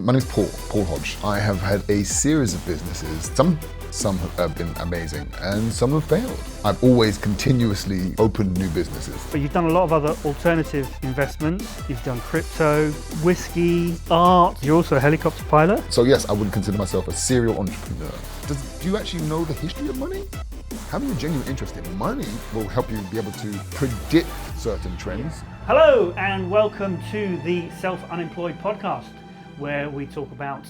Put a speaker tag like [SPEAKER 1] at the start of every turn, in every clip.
[SPEAKER 1] My name is Paul Hodge. I have had a series of businesses. Some have been amazing and some have failed. I've always continuously opened new businesses.
[SPEAKER 2] But you've done a lot of other alternative investments. You've done crypto, whiskey, art. You're also a helicopter pilot.
[SPEAKER 1] So yes, I would consider myself a serial entrepreneur. Do you actually know the history of money? Having a genuine interest in money will help you be able to predict certain trends.
[SPEAKER 2] Hello and welcome to the Self-Unemployed Podcast, where we talk about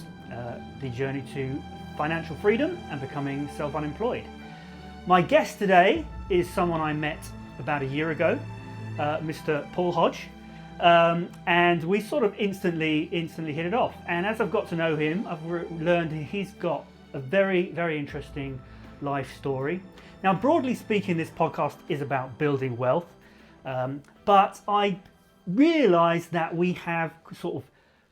[SPEAKER 2] the journey to financial freedom and becoming self-unemployed. My guest today is someone I met about a year ago, Mr. Paul Hodge, and we sort of instantly hit it off. And as I've got to know him, I've learned he's got a very, very interesting life story. Now, broadly speaking, this podcast is about building wealth, but I realised that we have sort of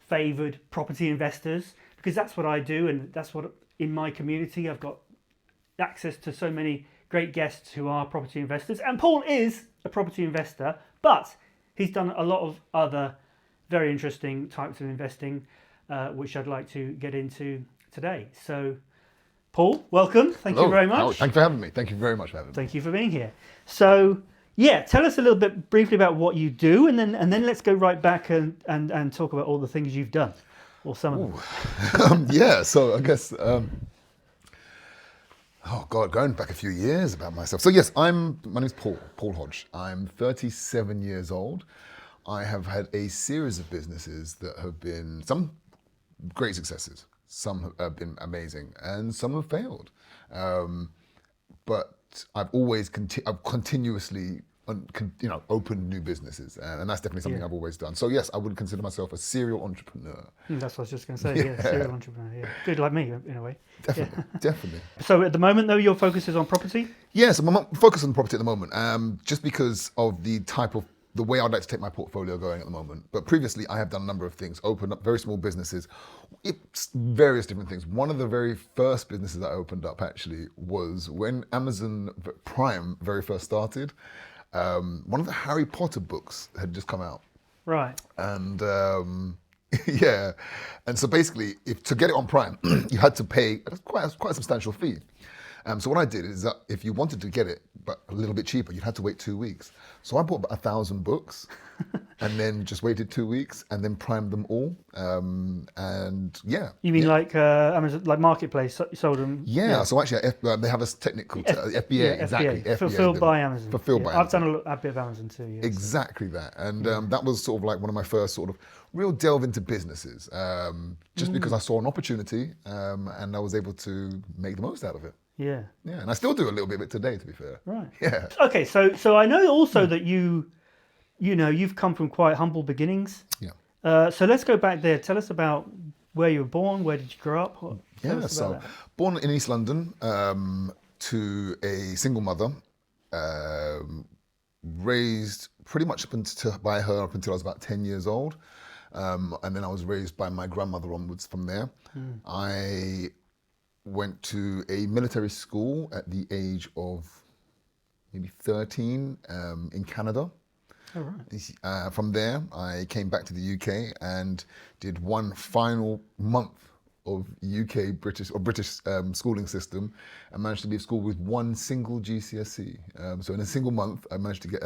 [SPEAKER 2] favoured property investors, because that's what I do, and that's what in my community I've got access to so many great guests who are property investors, and Paul is a property investor, but he's done a lot of other very interesting types of investing, which I'd like to get into today. So Paul, welcome. Thank you very much.
[SPEAKER 1] Thank you for having me. Thank you very much for having me.
[SPEAKER 2] Thank you for being here. So yeah, tell us a little bit briefly about what you do, and then let's go right back and talk about all the things you've done, or some of them.
[SPEAKER 1] Yeah, so I guess, going back a few years about myself. So yes, my name is Paul Hodge. I'm 37 years old. I have had a series of businesses that have been some great successes, some have been amazing, and some have failed. But I've always continuously opened new businesses, and that's definitely something I've always done. So yes, I would consider myself a serial entrepreneur.
[SPEAKER 2] That's what I was just going to say. Yeah, serial entrepreneur. Yeah, good, like me in a way.
[SPEAKER 1] Definitely.
[SPEAKER 2] So at the moment, though, your focus is on property.
[SPEAKER 1] Yes, I'm focused on property at the moment, just because of the way I'd like to take my portfolio going at the moment. But previously, I have done a number of things, opened up very small businesses, various different things. One of the very first businesses I opened up actually was when Amazon Prime very first started. One of the Harry Potter books had just come out.
[SPEAKER 2] Right.
[SPEAKER 1] And yeah, and so basically, to get it on Prime, you had to pay quite a substantial fee. So what I did is that if you wanted to get it, but a little bit cheaper, you'd have to wait 2 weeks. So I bought about 1,000 books, and then just waited 2 weeks, and then primed them all. And yeah.
[SPEAKER 2] You mean like Amazon, like Marketplace, sold them?
[SPEAKER 1] Yeah. So actually, they have a technical FBA, exactly. FBA,
[SPEAKER 2] fulfilled by Amazon.
[SPEAKER 1] Fulfilled by Amazon.
[SPEAKER 2] I've done a bit of Amazon too. Yes.
[SPEAKER 1] Exactly that, and that was sort of like one of my first sort of real delve into businesses, just because I saw an opportunity, and I was able to make the most out of it.
[SPEAKER 2] Yeah.
[SPEAKER 1] Yeah, and I still do a little bit of it today, to be fair.
[SPEAKER 2] Right.
[SPEAKER 1] Yeah.
[SPEAKER 2] Okay, so I know also that you've come from quite humble beginnings.
[SPEAKER 1] Yeah.
[SPEAKER 2] So let's go back there. Tell us about where you were born. Where did you grow up?
[SPEAKER 1] Born in East London to a single mother, raised pretty much by her up until I was about 10 years old, and then I was raised by my grandmother onwards from there. I went to a military school at the age of maybe 13 in Canada.
[SPEAKER 2] Oh, right.
[SPEAKER 1] From there, I came back to the UK and did one final month of British schooling system, and managed to be at school with one single GCSE. So in a single month, I managed to get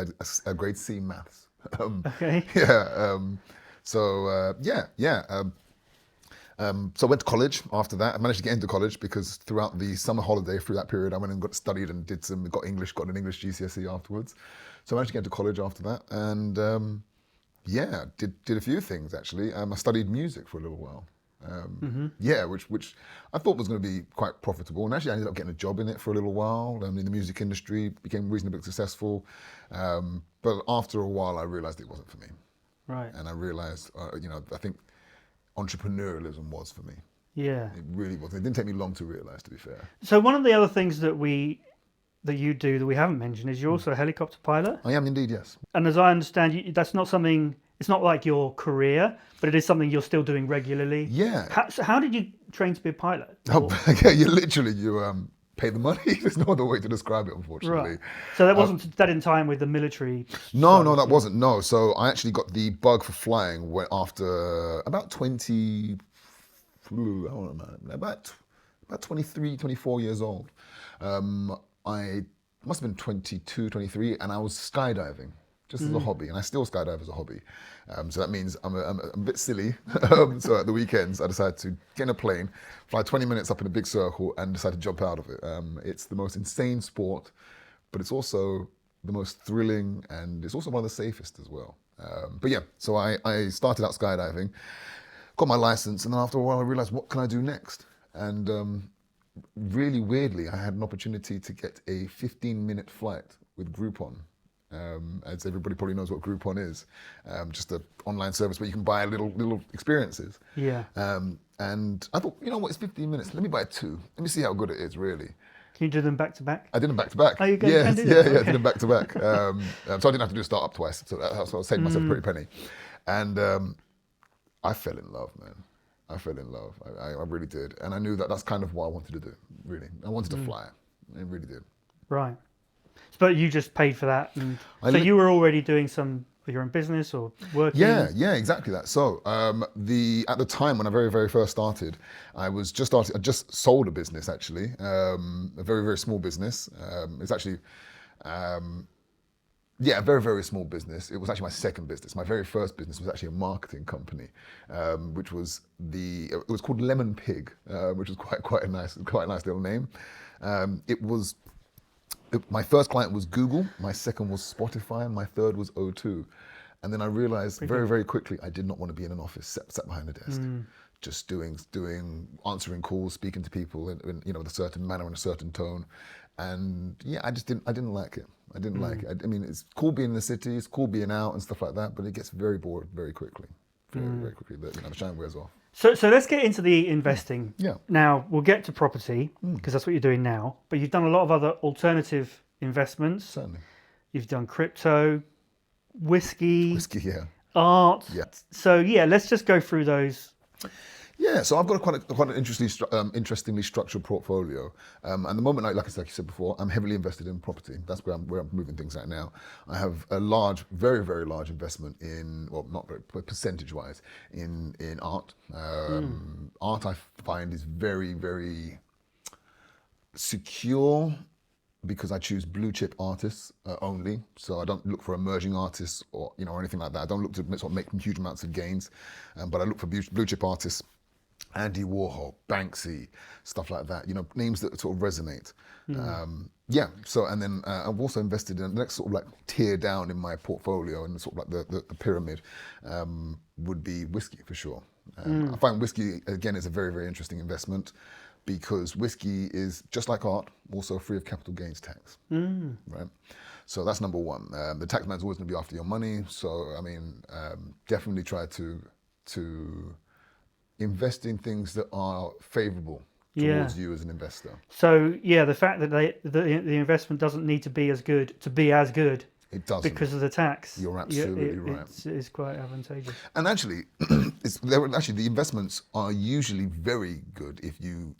[SPEAKER 1] a grade C maths.
[SPEAKER 2] Okay.
[SPEAKER 1] Yeah. So I went to college after that. I managed to get into college because throughout the summer holiday, through that period, I went and got studied and got an English GCSE afterwards. So I managed to get into college after that, and did a few things actually. I studied music for a little while. Yeah, which I thought was going to be quite profitable, and actually I ended up getting a job in it for a little while. In the music industry, became reasonably successful, but after a while, I realised it wasn't for me.
[SPEAKER 2] Right.
[SPEAKER 1] And I realised, I think entrepreneurialism was for me.
[SPEAKER 2] Yeah.
[SPEAKER 1] It really was. It didn't take me long to realise, to be fair.
[SPEAKER 2] So one of the other things that you do that we haven't mentioned is you're also a helicopter pilot.
[SPEAKER 1] I am indeed, yes.
[SPEAKER 2] And as I understand, that's not something. It's not like your career, but it is something you're still doing regularly.
[SPEAKER 1] Yeah.
[SPEAKER 2] How did you train to be a pilot?
[SPEAKER 1] Oh, yeah, you pay the money. There's no other way to describe it, unfortunately.
[SPEAKER 2] Right. So that wasn't that in time with the military?
[SPEAKER 1] No, that wasn't. No. So I actually got the bug for flying after about 20 don't know, about 23, 24 years old. I must have been 22, 23, and I was skydiving just as a hobby, and I still skydive as a hobby. So that means I'm a bit silly. So at the weekends, I decided to get in a plane, fly 20 minutes up in a big circle, and decide to jump out of it. It's the most insane sport, but it's also the most thrilling, and it's also one of the safest as well. But yeah, so I started out skydiving, got my license, and then after a while I realized, what can I do next? And really weirdly, I had an opportunity to get a 15-minute flight with Groupon. As everybody probably knows what Groupon is, just an online service where you can buy little experiences.
[SPEAKER 2] Yeah.
[SPEAKER 1] And I thought, you know what, it's 15 minutes, let me buy two. Let me see how good it is, really.
[SPEAKER 2] Can you do them back to back?
[SPEAKER 1] I did them back to back.
[SPEAKER 2] Oh, you
[SPEAKER 1] can
[SPEAKER 2] do
[SPEAKER 1] yeah,
[SPEAKER 2] that?
[SPEAKER 1] yeah, I
[SPEAKER 2] Okay.
[SPEAKER 1] did them back to back. So I didn't have to do a start up twice. So I saved myself a pretty penny. And I fell in love, man. I fell in love. I really did. And I knew that that's kind of what I wanted to do, really. I wanted to fly. I really did.
[SPEAKER 2] Right. But you just paid for that. And so you were already doing some of your own business or working?
[SPEAKER 1] Yeah, exactly that. So at the time when I very, very first started, I just sold a business actually, a very, very small business. It's actually, a very, very small business. It was actually my second business. My very first business was actually a marketing company, which was it was called Lemon Pig, which was quite a nice little name. My first client was Google, my second was Spotify, and my third was O2. And then I realized very, very quickly I did not want to be in an office, sat behind a desk, just answering calls, speaking to people in with a certain manner and a certain tone. And yeah, I didn't like it. I didn't like it. I mean, it's cool being in the city, it's cool being out and stuff like that, but it gets very bored very quickly. Very quickly. The shine wears off.
[SPEAKER 2] So let's get into the investing.
[SPEAKER 1] Yeah.
[SPEAKER 2] Now, we'll get to property because that's what you're doing now, but you've done a lot of other alternative investments.
[SPEAKER 1] Certainly.
[SPEAKER 2] You've done crypto, whiskey,
[SPEAKER 1] Yeah.
[SPEAKER 2] art.
[SPEAKER 1] Yeah.
[SPEAKER 2] So yeah, let's just go through those.
[SPEAKER 1] Yeah, so I've got quite an interestingly structured portfolio. And the moment, like you said before, I'm heavily invested in property. That's where I'm moving things at now. I have a very, very large investment in, well, not very, but percentage-wise, in art. Art I find is very, very secure because I choose blue chip artists only. So I don't look for emerging artists or anything like that. I don't look to sort of make huge amounts of gains, but I look for blue chip artists. Andy Warhol, Banksy, stuff like that, names that sort of resonate. So, and then I've also invested in the next sort of like tier down in my portfolio and sort of like the pyramid would be whiskey for sure. I find whiskey, again, is a very, very interesting investment because whiskey is, just like art, also free of capital gains tax, right? So that's number one. The tax man's always gonna be after your money. So, I mean, definitely try to invest in things that are favorable towards you as an investor.
[SPEAKER 2] So yeah, the fact that the investment doesn't need to be as good
[SPEAKER 1] It doesn't.
[SPEAKER 2] because of the tax.
[SPEAKER 1] You're absolutely right.
[SPEAKER 2] It's quite advantageous.
[SPEAKER 1] And actually, the investments are usually very good if you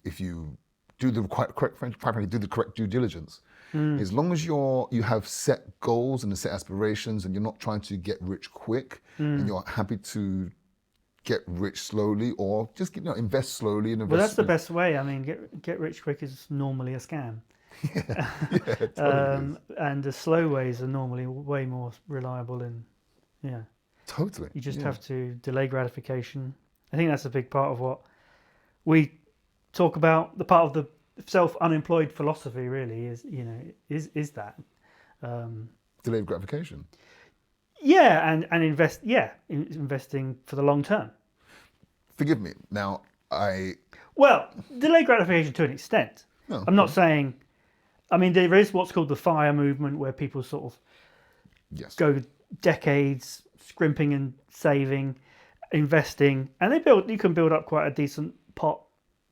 [SPEAKER 1] do the correct due diligence. As long as you have set goals and set aspirations, and you're not trying to get rich quick, and you're happy to get rich slowly, or just invest slowly and invest.
[SPEAKER 2] Well, that's the best way. I mean, get rich quick is normally a scam.
[SPEAKER 1] Totally
[SPEAKER 2] and the slow ways are normally way more reliable. And
[SPEAKER 1] totally.
[SPEAKER 2] You just have to delay gratification. I think that's a big part of what we talk about. The part of the self-unemployed philosophy really is that
[SPEAKER 1] delayed gratification.
[SPEAKER 2] Yeah, and investing for the long term.
[SPEAKER 1] Forgive me. Now,
[SPEAKER 2] Well, delay gratification to an extent.
[SPEAKER 1] No,
[SPEAKER 2] I'm not saying. I mean, there is what's called the FIRE movement, where people sort of go decades scrimping and saving, investing, and you can build up quite a decent pot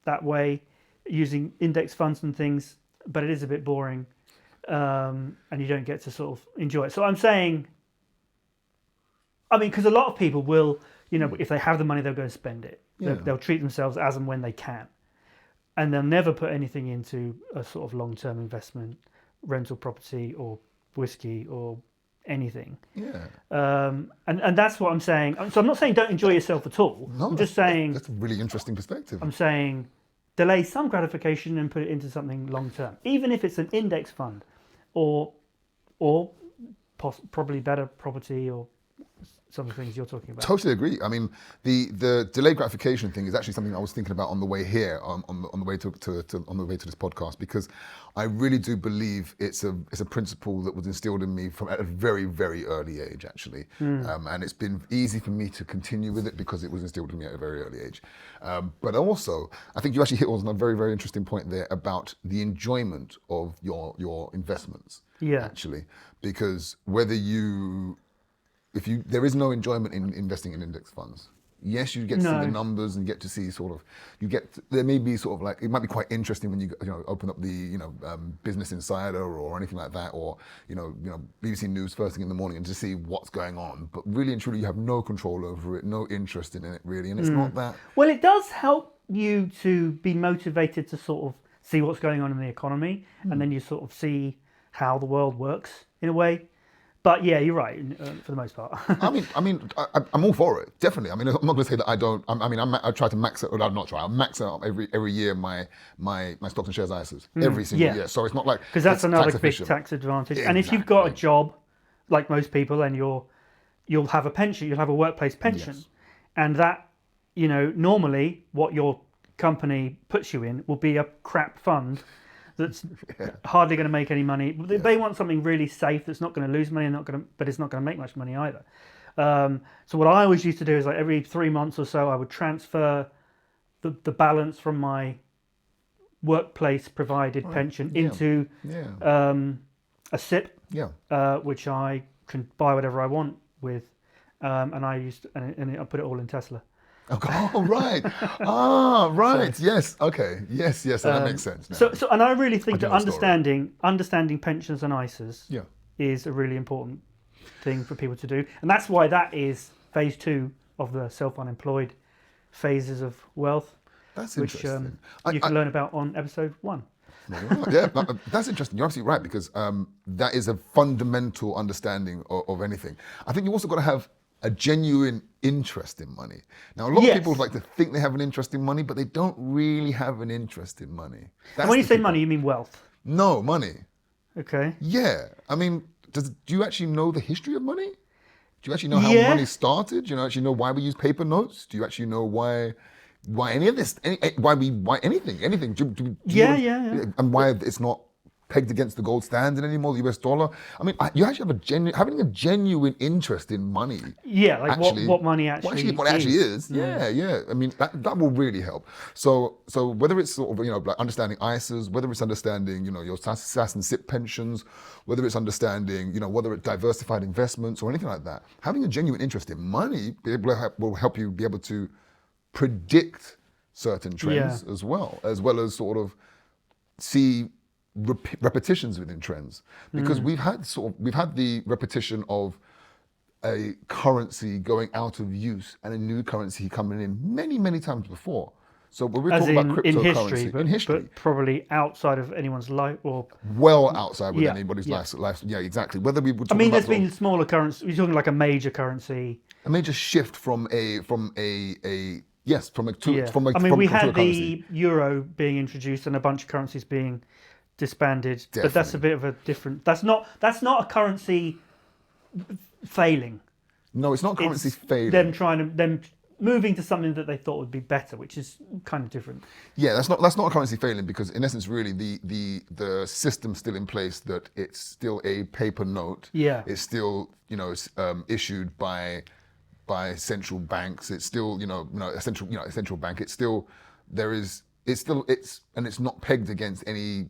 [SPEAKER 2] that way using index funds and things. But it is a bit boring, and you don't get to sort of enjoy it. So I'm saying. I mean, because a lot of people will, if they have the money, they'll go and spend it.
[SPEAKER 1] Yeah.
[SPEAKER 2] They'll treat themselves as and when they can. And they'll never put anything into a sort of long-term investment, rental property or whiskey or anything.
[SPEAKER 1] Yeah.
[SPEAKER 2] And that's what I'm saying. So I'm not saying don't enjoy yourself at all.
[SPEAKER 1] No,
[SPEAKER 2] I'm just saying
[SPEAKER 1] that's a really interesting perspective.
[SPEAKER 2] I'm saying delay some gratification and put it into something long term, even if it's an index fund, or probably better property or some of the things you're talking about.
[SPEAKER 1] Totally agree. I mean, the delayed gratification thing is actually something I was thinking about on the way here, on the way to this podcast, because I really do believe it's a principle that was instilled in me from at a very, very early age, actually, and it's been easy for me to continue with it because it was instilled in me at a very early age. But also, I think you actually hit on a very, very interesting point there about the enjoyment of your investments.
[SPEAKER 2] Yeah.
[SPEAKER 1] Actually, because there is no enjoyment in investing in index funds. Yes, you get to see the numbers and get to see there may be sort of like, it might be quite interesting when you open up the Business Insider or anything like that, or BBC News first thing in the morning and to see what's going on. But really and truly, you have no control over it, no interest in it really, and it's not that.
[SPEAKER 2] Well, it does help you to be motivated to sort of see what's going on in the economy, and then you sort of see how the world works in a way. But yeah, you're right for the most part.
[SPEAKER 1] I'm all for it, definitely. I mean, I'm not going to say that I don't. I try to max it, or I'm not try. I max out every year my stocks and shares ISAs every single year. So it's not like,
[SPEAKER 2] because that's another big tax advantage. Exactly. And if you've got a job, like most people, and you'll have a pension, you'll have a workplace pension, and that normally what your company puts you in will be a crap fund that's hardly going to make any money. They want something really safe that's not going to lose money, but it's not going to make much money either. So what I always used to do is, like, every 3 months or so, I would transfer the balance from my workplace provided pension into a SIP, which I can buy whatever I want with, and I put it all in Tesla.
[SPEAKER 1] Oh, right. Right. So, yes. Okay. Yes. That makes sense now.
[SPEAKER 2] So, and I really think that understanding pensions and ISAs is a really important thing for people to do. And that's why that is phase 2 of the self-unemployed phases of wealth.
[SPEAKER 1] That's
[SPEAKER 2] which
[SPEAKER 1] interesting.
[SPEAKER 2] You can learn about on episode 1.
[SPEAKER 1] Yeah, that's interesting. You're absolutely right, because that is a fundamental understanding of anything. I think you also got to have a genuine interest in money. Now, a lot of people like to think they have an interest in money, but they don't really have an interest in money.
[SPEAKER 2] And when you say money, you mean wealth?
[SPEAKER 1] No, money.
[SPEAKER 2] Okay.
[SPEAKER 1] Yeah. I mean, do you actually know the history of money? Do you actually know how money started? Do you actually know why we use paper notes? Do you actually know why any of this? Why anything? And why it's not pegged against the gold standard anymore, the US dollar. I mean, you actually have having a genuine interest in money. Yeah,
[SPEAKER 2] like actually, what money actually is.
[SPEAKER 1] What it actually is. Yeah. I mean, that will really help. So whether it's sort of, like understanding ISAs, whether it's understanding, your SAS and SIP pensions, whether it's understanding, whether it's diversified investments or anything like that, having a genuine interest in money will help you be able to predict certain trends as well as sort of see repetitions within trends, because we've had the repetition of a currency going out of use and a new currency coming in many times before. So we're talking about cryptocurrency in history,
[SPEAKER 2] but probably outside of anyone's life, or
[SPEAKER 1] well outside with anybody's life. Yeah, exactly. Whether we would.
[SPEAKER 2] I mean, there's been smaller currency. You're talking like a major currency.
[SPEAKER 1] A major shift from a
[SPEAKER 2] we had the euro being introduced and a bunch of currencies being disbanded. Definitely. But that's a bit of a different. That's not a currency failing.
[SPEAKER 1] No, it's not currency failing.
[SPEAKER 2] Them moving to something that they thought would be better, which is kind of different.
[SPEAKER 1] Yeah, that's not a currency failing, because in essence, really, the system's still in place, that it's still a paper note. Yeah, it's still issued by central banks. It's still a central bank. It's still and it's not pegged against any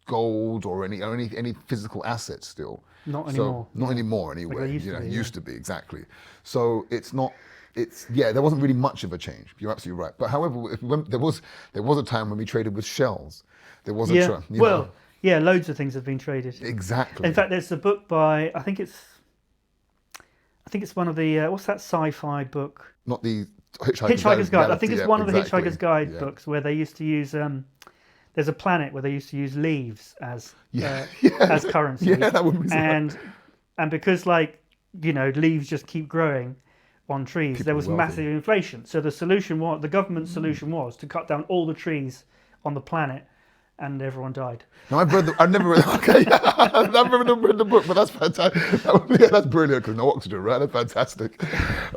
[SPEAKER 1] gold or any physical assets still.
[SPEAKER 2] Not anymore.
[SPEAKER 1] Not anymore anyway.
[SPEAKER 2] Like it
[SPEAKER 1] used to be, exactly. So there wasn't really much of a change. You're absolutely right. But however, there was a time when we traded with shells. There was a time.
[SPEAKER 2] Loads of things have been traded.
[SPEAKER 1] Exactly.
[SPEAKER 2] In fact, there's a book by, I think it's one of the what's that sci-fi book?
[SPEAKER 1] Not the
[SPEAKER 2] Hitchhiker's Guide. I think it's one of the Hitchhiker's Guide books where they used to use there's a planet where they used to use leaves as
[SPEAKER 1] Yeah.
[SPEAKER 2] as currency.
[SPEAKER 1] Yeah, that wouldn't be so bad.
[SPEAKER 2] And because leaves just keep growing on trees, there was
[SPEAKER 1] wealthy.
[SPEAKER 2] massive inflation. So the government's solution was to cut down all the trees on the planet, and everyone died.
[SPEAKER 1] No, I've never read. Okay, I've never read the book, but that's fantastic. That's brilliant because no oxygen, right? That's fantastic.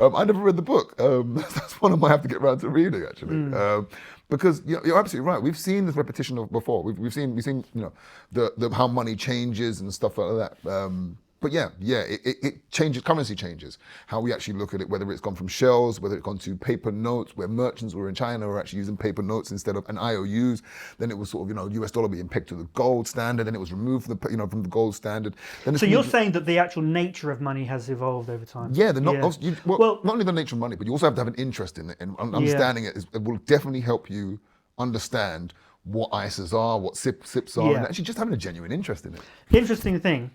[SPEAKER 1] I never read the book. That's one I might have to get around to reading actually. Because you're absolutely right. We've seen this repetition of before. We've seen the how money changes and stuff like that. But it changes. Currency changes. How we actually look at it, whether it's gone from shells, whether it's gone to paper notes, where merchants were in China were actually using paper notes instead of an IOUs. Then it was sort of US dollar being pegged to the gold standard. Then it was removed from the gold standard. Then
[SPEAKER 2] so you're saying that the actual nature of money has evolved over time?
[SPEAKER 1] Yeah, not only the nature of money, but you also have to have an interest in it, and understanding it will definitely help you understand what ISAs are, what SIPs are, and actually just having a genuine interest in it.
[SPEAKER 2] Interesting thing.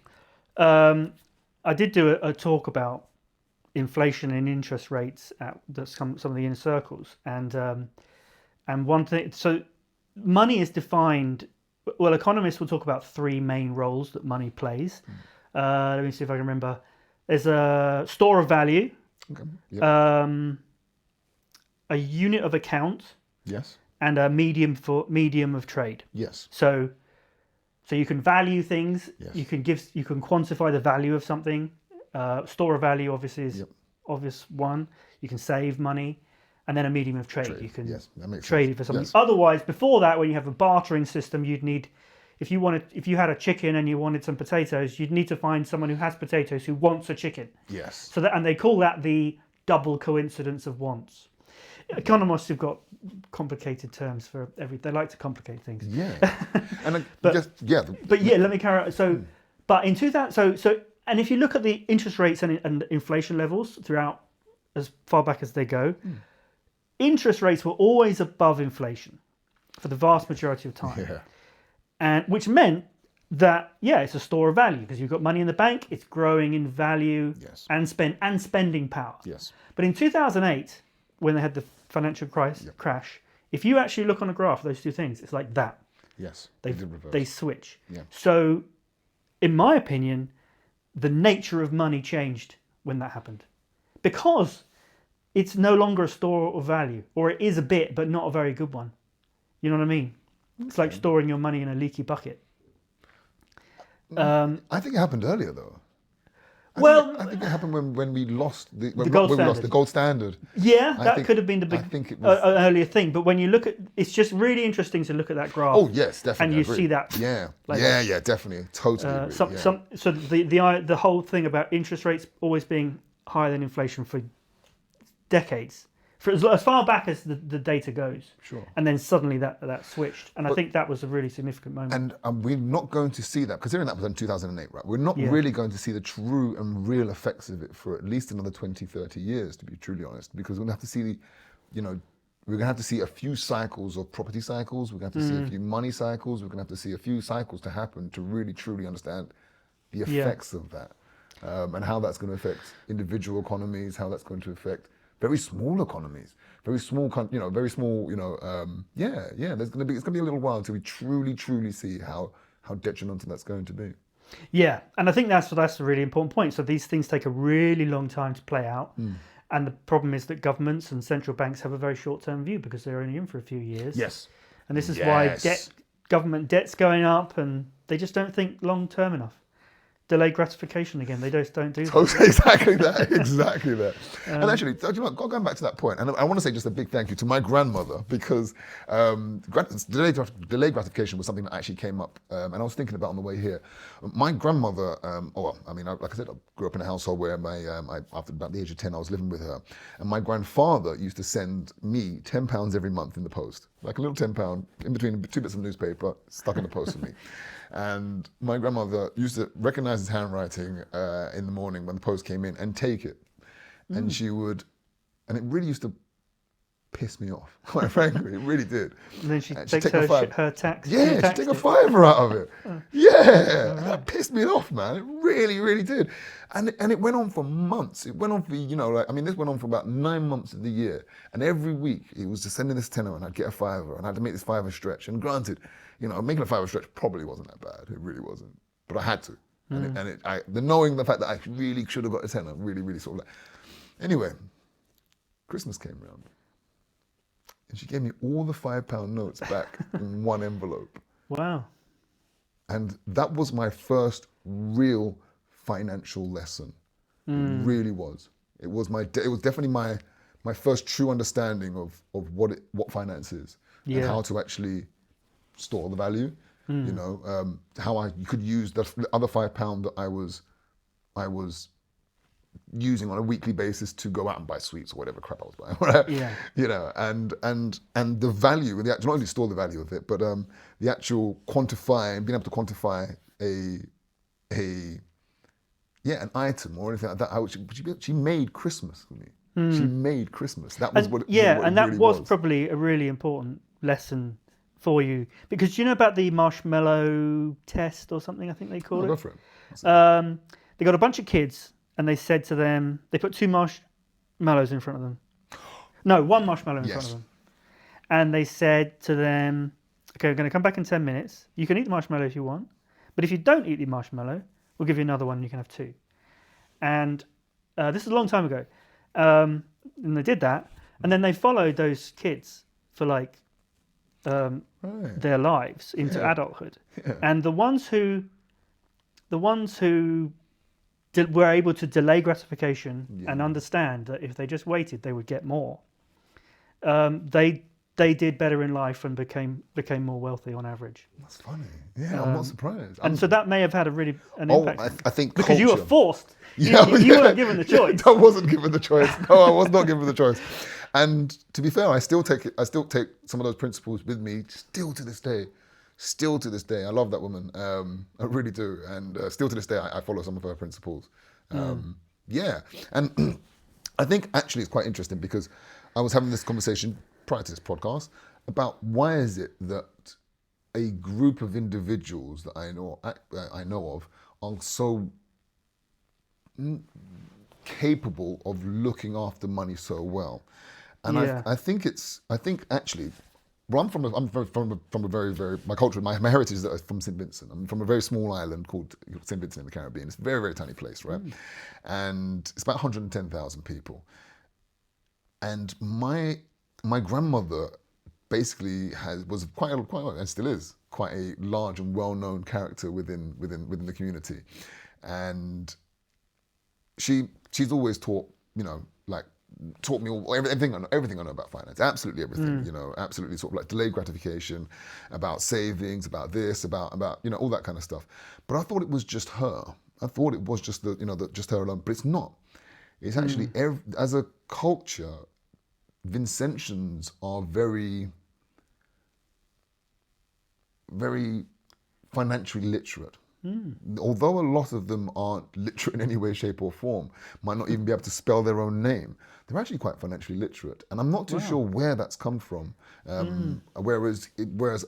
[SPEAKER 2] I did do a talk about inflation and interest rates at some of the inner circles, and one thing. So money is defined. Well, economists will talk about three main roles that money plays. Let me see if I can remember. There's a store of value, a unit of account,
[SPEAKER 1] Yes.
[SPEAKER 2] and a medium of trade.
[SPEAKER 1] Yes.
[SPEAKER 2] So you can value things.
[SPEAKER 1] Yes.
[SPEAKER 2] You can quantify the value of something. Store of value obviously is obvious one. You can save money, and then a medium of trade. You can
[SPEAKER 1] that makes
[SPEAKER 2] trade
[SPEAKER 1] sense.
[SPEAKER 2] it for something.
[SPEAKER 1] Yes.
[SPEAKER 2] Otherwise, before that, when you have a bartering system, you'd need if you had a chicken and you wanted some potatoes, you'd need to find someone who has potatoes who wants a chicken.
[SPEAKER 1] Yes.
[SPEAKER 2] And they call that the double coincidence of wants. Economists have got complicated terms for everything. They like to complicate things.
[SPEAKER 1] Yeah. And
[SPEAKER 2] But let me carry on. So, but in 2000, and if you look at the interest rates and inflation levels throughout as far back as they go, interest rates were always above inflation for the vast majority of time.
[SPEAKER 1] Yeah.
[SPEAKER 2] And which meant that it's a store of value because you've got money in the bank, it's growing in value and spending power.
[SPEAKER 1] Yes.
[SPEAKER 2] But in 2008, when they had the financial crash, if you actually look on a graph of those two things, it's like that.
[SPEAKER 1] Yes.
[SPEAKER 2] They switch.
[SPEAKER 1] Yeah.
[SPEAKER 2] So, in my opinion, the nature of money changed when that happened, because it's no longer a store of value, or it is a bit, but not a very good one. You know what I mean? It's like storing your money in a leaky bucket.
[SPEAKER 1] I think it happened earlier though. I think it happened when we lost the gold standard.
[SPEAKER 2] Yeah, that could have been the big earlier thing. But when you look at, it's just really interesting to look at that graph.
[SPEAKER 1] Oh yes, definitely.
[SPEAKER 2] And you see that.
[SPEAKER 1] Yeah, definitely, totally. Agree.
[SPEAKER 2] So the whole thing about interest rates always being higher than inflation for decades, for as far back as the data goes.
[SPEAKER 1] Sure.
[SPEAKER 2] And then suddenly that switched, and I think that was a really significant moment.
[SPEAKER 1] And we're not going to see that, considering that was in 2008, right? We're not really going to see the true and real effects of it for at least another 20, 30 years, to be truly honest, because we're going to have to see we're going to have to see a few cycles of property cycles. We're going to have to see a few money cycles. We're going to have to see a few cycles to happen to really, truly understand the effects of that, and how that's going to affect individual economies, how that's going to affect very small economies, very small, it's going to be a little while until we truly see how detrimental that's going to be.
[SPEAKER 2] Yeah, and I think that's a really important point. So these things take a really long time to play out, and the problem is that governments and central banks have a very short-term view because they're only in for a few years.
[SPEAKER 1] Yes,
[SPEAKER 2] and this is why government debt's going up, and they just don't think long-term enough. Delayed gratification again. They just don't do that.
[SPEAKER 1] Exactly that. And actually, going back to that point, and I want to say just a big thank you to my grandmother, because delayed gratification was something that actually came up, and I was thinking about on the way here. My grandmother, like I said, I grew up in a household where after about the age of 10, I was living with her, and my grandfather used to send me £10 every month in the post, like a little £10 in between two bits of newspaper stuck in the post for me. And my grandmother used to recognize his handwriting in the morning when the post came in and take it. And she would, and it really used to pissed me off, quite frankly. It really did.
[SPEAKER 2] And then she
[SPEAKER 1] And
[SPEAKER 2] takes
[SPEAKER 1] she'd take
[SPEAKER 2] her tax.
[SPEAKER 1] Yeah, she'd take a fiver out of it. Yeah, that pissed me off, man. It really, really did. And it went on for months. It went on for, this went on for about 9 months of the year. And every week he was just sending this tenner and I'd get a fiver and I had to make this fiver stretch. And granted, making a fiver stretch probably wasn't that bad. It really wasn't. But I had to. Knowing the fact that I really should have got a tenner really, really sort of like. Anyway, Christmas came around. And she gave me all the £5 notes back in one envelope.
[SPEAKER 2] Wow.
[SPEAKER 1] And that was my first real financial lesson. It really was. It was definitely my first true understanding of what finance is and how to actually store the value. How you could use the other £5 that I was using on a weekly basis to go out and buy sweets or whatever crap I was buying, right? Yeah. And the value, and not only store the value of it, but the actual being able to quantify an item or anything like that. She made Christmas for me. She made Christmas. That was what.
[SPEAKER 2] And that was probably a really important lesson for you, because do you know about the marshmallow test or something? I think they call it.
[SPEAKER 1] Go for it.
[SPEAKER 2] They got a bunch of kids. And they said to them, they put 2 marshmallows in front of them. No, 1 marshmallow in front of them. And they said to them, okay, we're going to come back in 10 minutes. You can eat the marshmallow if you want. But if you don't eat the marshmallow, we'll give you another one and you can have 2. And this is a long time ago. And they did that. And then they followed those kids for their lives into adulthood. Yeah. And the ones who were able to delay gratification and understand that if they just waited, they would get more. They did better in life and became more wealthy on average.
[SPEAKER 1] That's funny. Yeah, I'm not surprised.
[SPEAKER 2] So that may have had an impact.
[SPEAKER 1] I think
[SPEAKER 2] because
[SPEAKER 1] culture.
[SPEAKER 2] You were forced. You weren't given the choice.
[SPEAKER 1] I wasn't given the choice. No, I was not given the choice. And to be fair, I still take some of those principles with me still to this day. Still to this day, I love that woman. I really do. And still to this day, I follow some of her principles. Yeah. And I think actually it's quite interesting because I was having this conversation prior to this podcast about why is it that a group of individuals that I know of are so capable of looking after money so well. And I think actually, well, I'm from a very, very, my culture, my heritage is from St. Vincent. I'm from a very small island called St. Vincent in the Caribbean. It's a very, very tiny place, right? And it's about 110,000 people. And my grandmother basically was quite, and still is, quite a large and well-known character within the community. And she's always taught me everything I know about finance, absolutely everything, absolutely sort of like delayed gratification, about savings, about this, about all that kind of stuff. But I thought it was just her. I thought it was just just her alone, but it's not. It's actually as a culture, Vincentians are very, very financially literate. Although a lot of them aren't literate in any way, shape or form, might not even be able to spell their own name, they're actually quite financially literate. And I'm not too sure where that's come from. Whereas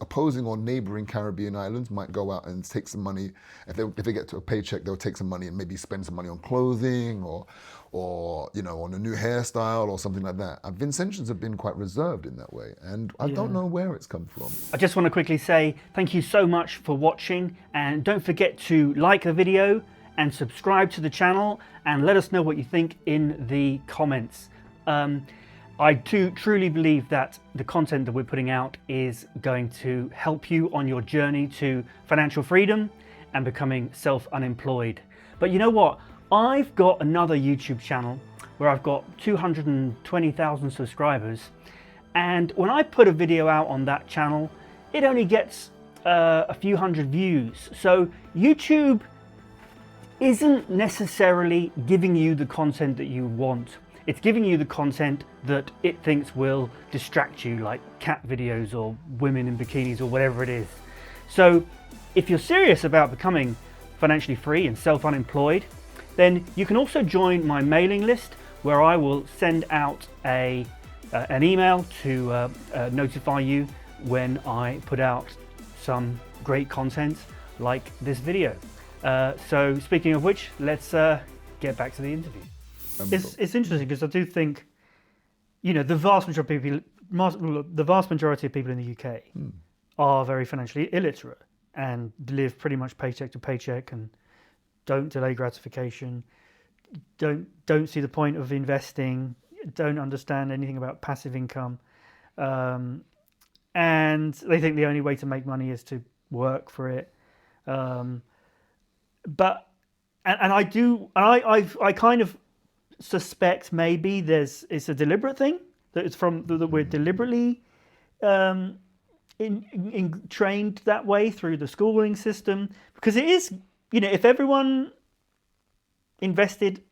[SPEAKER 1] opposing or neighboring Caribbean islands might go out and take some money. If they get to a paycheck, they'll take some money and maybe spend some money on clothing or on a new hairstyle or something like that. Vincentians have been quite reserved in that way, and I don't know where it's come from.
[SPEAKER 2] I just want to quickly say thank you so much for watching, and don't forget to like the video and subscribe to the channel and let us know what you think in the comments. I do truly believe that the content that we're putting out is going to help you on your journey to financial freedom and becoming self-unemployed. But you know what? I've got another YouTube channel where I've got 220,000 subscribers, and when I put a video out on that channel, it only gets a few hundred views. So YouTube isn't necessarily giving you the content that you want. It's giving you the content that it thinks will distract you, like cat videos or women in bikinis or whatever it is. So if you're serious about becoming financially free and self-unemployed, then you can also join my mailing list, where I will send out a an email to notify you when I put out some great content like this video. So speaking of which, let's get back to the interview. It's interesting because I do think, the vast majority of people in the UK are very financially illiterate and live pretty much paycheck to paycheck and don't delay gratification, don't see the point of investing, don't understand anything about passive income, and they think the only way to make money is to work for it. I kind of suspect maybe it's a deliberate thing, that we're deliberately trained that way through the schooling system, because it is, if everyone invested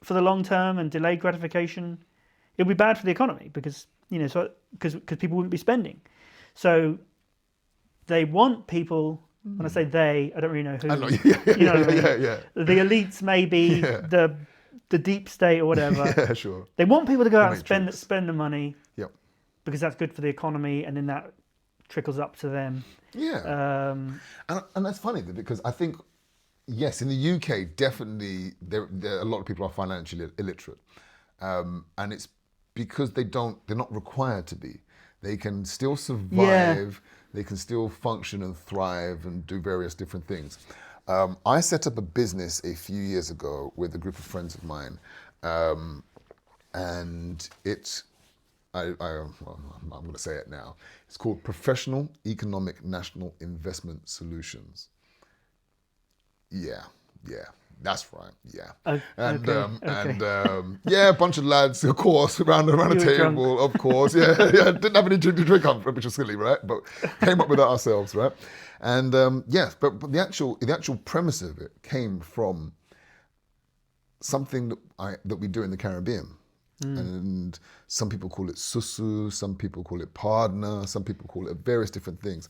[SPEAKER 2] for the long term and delayed gratification, it would be bad for the economy because people wouldn't be spending. So they want people. When I say they, I don't really know who.
[SPEAKER 1] I know.
[SPEAKER 2] The elites, maybe the deep state or whatever.
[SPEAKER 1] Yeah, sure.
[SPEAKER 2] They want people to go out and spend the money.
[SPEAKER 1] Yep.
[SPEAKER 2] Because that's good for the economy, and then that trickles up to them.
[SPEAKER 1] Yeah. And that's funny because I think, yes, in the UK, definitely there a lot of people are financially illiterate, and it's because they're not required to be. They can still survive. Yeah. They can still function and thrive and do various different things. I set up a business a few years ago with a group of friends of mine, and I'm going to say it now. It's called Professional Economic National Investment Solutions. Yeah, that's right. Yeah, a bunch of lads, of course, around the table, drunk. Of course. Yeah, didn't have any drink to drink on, which was silly, right? But came up with that ourselves, right? And but the actual premise of it came from something that we do in the Caribbean. And some people call it susu, some people call it pardner, some people call it various different things.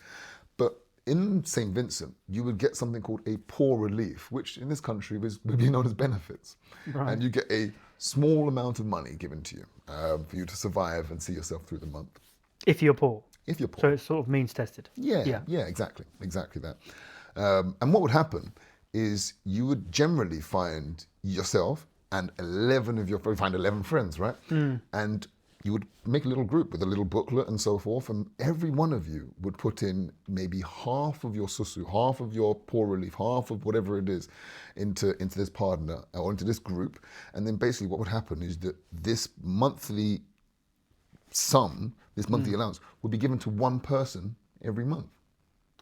[SPEAKER 1] But in St. Vincent, you would get something called a poor relief, which in this country would be known as benefits. Right. And you get a small amount of money given to you for you to survive and see yourself through the month.
[SPEAKER 2] If you're poor.
[SPEAKER 1] If you're poor.
[SPEAKER 2] So it's sort of means tested.
[SPEAKER 1] Yeah, exactly that. And what would happen is you would generally find yourself and 11 friends, right? And you would make a little group with a little booklet and so forth, and every one of you would put in maybe half of your susu, half of your poor relief, half of whatever it is into this partner or into this group. And then basically what would happen is that this monthly sum, this monthly allowance would be given to one person every month.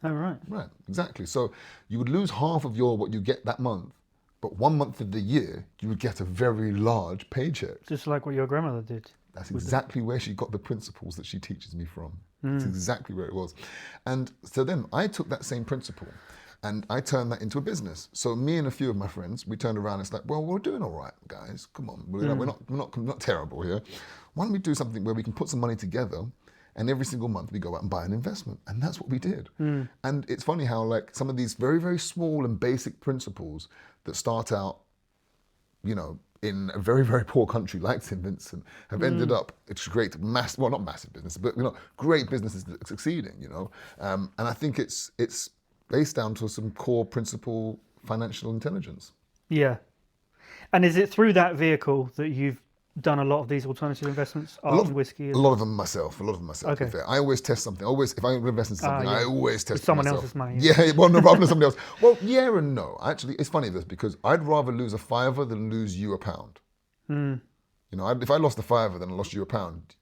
[SPEAKER 2] Oh, right.
[SPEAKER 1] Right, exactly. So you would lose half of what you get that month, but 1 month of the year, you would get a very large paycheck.
[SPEAKER 2] Just like what your grandmother did.
[SPEAKER 1] That's exactly where she got the principles that she teaches me from. That's exactly where it was. And so then I took that same principle and I turned that into a business. So me and a few of my friends, we turned around and it's like, well, we're doing all right, guys. Come on, we're not terrible here. Why don't we do something where we can put some money together and every single month we go out and buy an investment? And that's what we did. And it's funny how like some of these very, very small and basic principles that start out, in a very, very poor country like St. Vincent have ended up, it's great, not massive business, but great businesses succeeding, and I think it's based down to some core principle financial intelligence.
[SPEAKER 2] Yeah. And is it through that vehicle that you've done a lot of these alternative investments, art and whiskey?
[SPEAKER 1] A lot of them myself. Okay. Fair. I always test something. If I invest in something, I always test
[SPEAKER 2] someone
[SPEAKER 1] myself.
[SPEAKER 2] else's money.
[SPEAKER 1] Yeah, well, no, rather than somebody else. Well, yeah and no. Actually, it's funny this because I'd rather lose a fiver than lose you a pound. If I lost a fiver then I lost you a pound,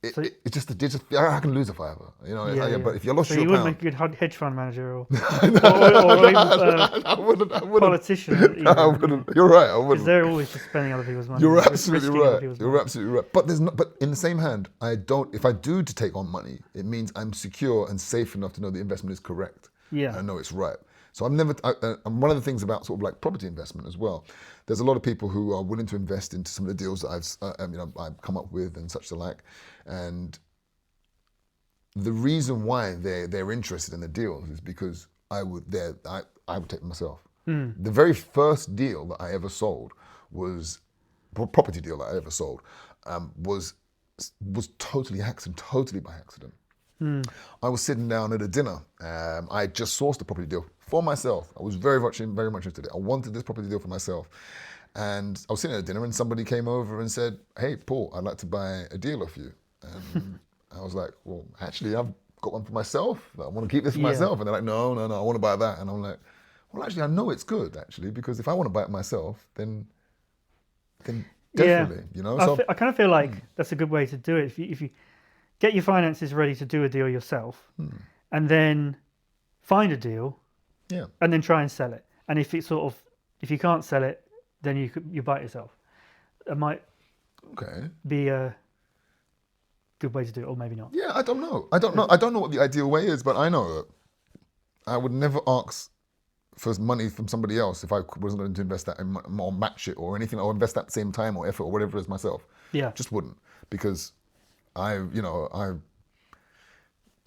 [SPEAKER 1] it's just I can lose a fiver, but if you lost you a pound...
[SPEAKER 2] you wouldn't make a good hedge fund manager or politician.
[SPEAKER 1] I wouldn't. You're right, I wouldn't.
[SPEAKER 2] Because they're always just spending other people's money.
[SPEAKER 1] You're absolutely right. But in the same hand, if I do to take on money, it means I'm secure and safe enough to know the investment is correct. Yeah. And I know it's right. So and one of the things about sort of like property investment as well, there's a lot of people who are willing to invest into some of the deals that I've come up with and such the like. And the reason why they're interested in the deals is because I would take them myself. The very first deal that I ever sold was a property deal that I ever sold. was totally by accident. I was sitting down at a dinner. I had just sourced a property deal for myself. I was very much interested in it. I wanted this property deal for myself. And I was sitting at a dinner and somebody came over and said, "Hey, Paul, I'd like to buy a deal off you." And I was like, "Well, actually, I've got one for myself. I want to keep this for myself." And they're like, no, I want to buy that. And I'm like, well, actually, I know it's good, actually, because if I want to buy it myself, then definitely, you know. So
[SPEAKER 2] I kind of feel like that's a good way to do it. If you get your finances ready to do a deal yourself, and then find a deal, and then try and sell it. And if you can't sell it, then you buy it yourself. It might be a good way to do it, or maybe not.
[SPEAKER 1] Yeah, I don't know. I don't know what the ideal way is, but I know that I would never ask for money from somebody else if I wasn't going to invest that in, or match it or anything, or invest that same time or effort or whatever it is myself. Yeah, just wouldn't, because I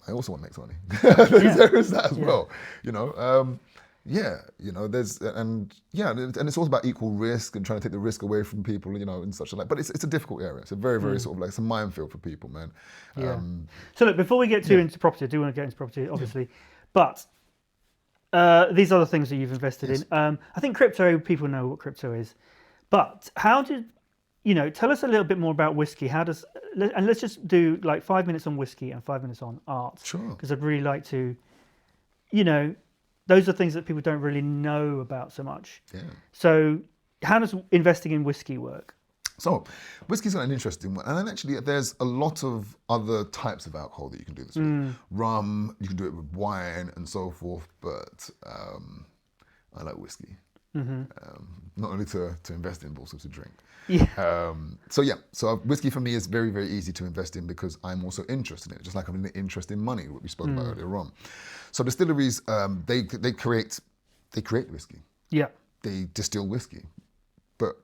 [SPEAKER 1] also want to make some money. There is that as well, you know. There's and it's all about equal risk and trying to take the risk away from people, you know, and such like. But it's a difficult area. It's a very, very sort of like, it's a minefield for people, man.
[SPEAKER 2] So look, before we get into property, I do want to get into property, obviously, but these are the things that you've invested in. I think crypto, people know what crypto is, but how did tell us a little bit more about whiskey. And let's just do like 5 minutes on whiskey and 5 minutes on art.
[SPEAKER 1] Sure.
[SPEAKER 2] Because I'd really like to, those are things that people don't really know about so much. Yeah. So how does investing in whiskey work?
[SPEAKER 1] So whiskey's an interesting one. And then actually there's a lot of other types of alcohol that you can do this with. Rum, you can do it with wine and so forth, but I like whiskey. Not only to invest in, but also to drink. So whiskey for me is very, very easy to invest in because I'm also interested in it, just like I'm interested in money, what we spoke about earlier on. So distilleries, they create whiskey. Yeah. They distill whiskey. But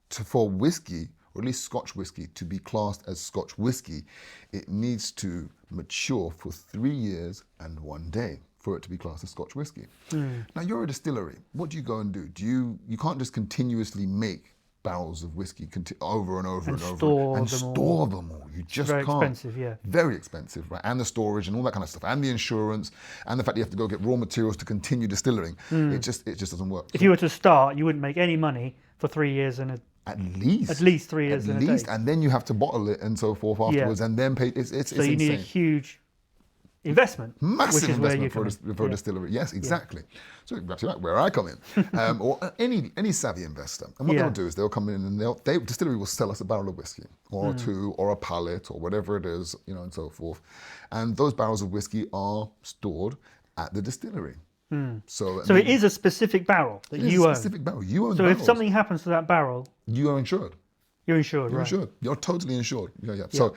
[SPEAKER 1] for whiskey, or at least Scotch whiskey, to be classed as Scotch whiskey, it needs to mature for 3 years and 1 day for it to be classed as Scotch whiskey. Now you're a distillery. What do you go and do? You can't just continuously make barrels of whiskey over and over and over and store them all. You just can't. Very expensive, yeah. Very expensive, right? And the storage and all that kind of stuff, and the insurance, and the fact that you have to go get raw materials to continue distilling. It just doesn't work.
[SPEAKER 2] If you were to start, you wouldn't make any money for 3 years and
[SPEAKER 1] at least
[SPEAKER 2] 3 years and a day.
[SPEAKER 1] And then you have to bottle it and so forth afterwards, and then pay. It's
[SPEAKER 2] so you need a huge investment,
[SPEAKER 1] massive investment for a distillery. Yes, exactly. So that's right, where I come in, or any savvy investor. And what they'll do is they'll come in and distillery will sell us a barrel of whiskey, or two, or a pallet, or whatever it is, and so forth. And those barrels of whiskey are stored at the distillery. So it is
[SPEAKER 2] a specific barrel that you own. A specific barrel. You own. So barrels. If something happens to that barrel,
[SPEAKER 1] you are insured.
[SPEAKER 2] You're insured, right?
[SPEAKER 1] You're insured. You're totally insured. Yeah. So.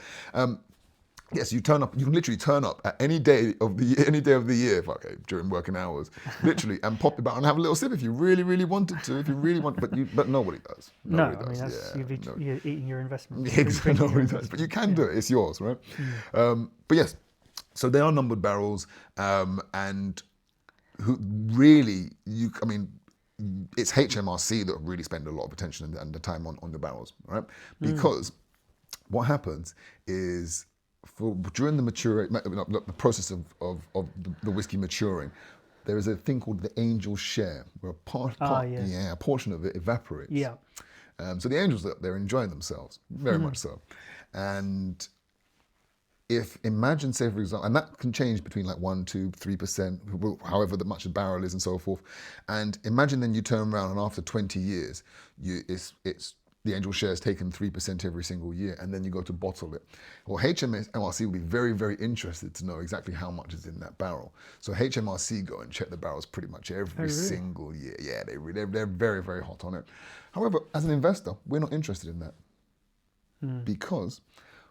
[SPEAKER 1] Yes, you turn up. You can literally turn up at any day of the year, during working hours, literally, and pop it back and have a little sip if you really, really wanted to. If you really want, but nobody does. Nobody does.
[SPEAKER 2] You're eating your investment.
[SPEAKER 1] Exactly, nobody does. But you can do it. It's yours, right? But yes, so they are numbered barrels, and it's HMRC that really spend a lot of attention and the time on the barrels, right? Because what happens is, during the process of the whiskey maturing, there is a thing called the angel share, where a portion of it evaporates. Yeah. So the angels are up there enjoying themselves, very much so. And imagine, say for example, and that can change between like 1%, 2%, 3%, however much the barrel is and so forth. And imagine then you turn around and after 20 years, it's the angel share is taken 3% every single year, and then you go to bottle it. Well, HMRC will be very, very interested to know exactly how much is in that barrel. So HMRC go and check the barrels pretty much every single year. Yeah, they're very, very hot on it. However, as an investor, we're not interested in that because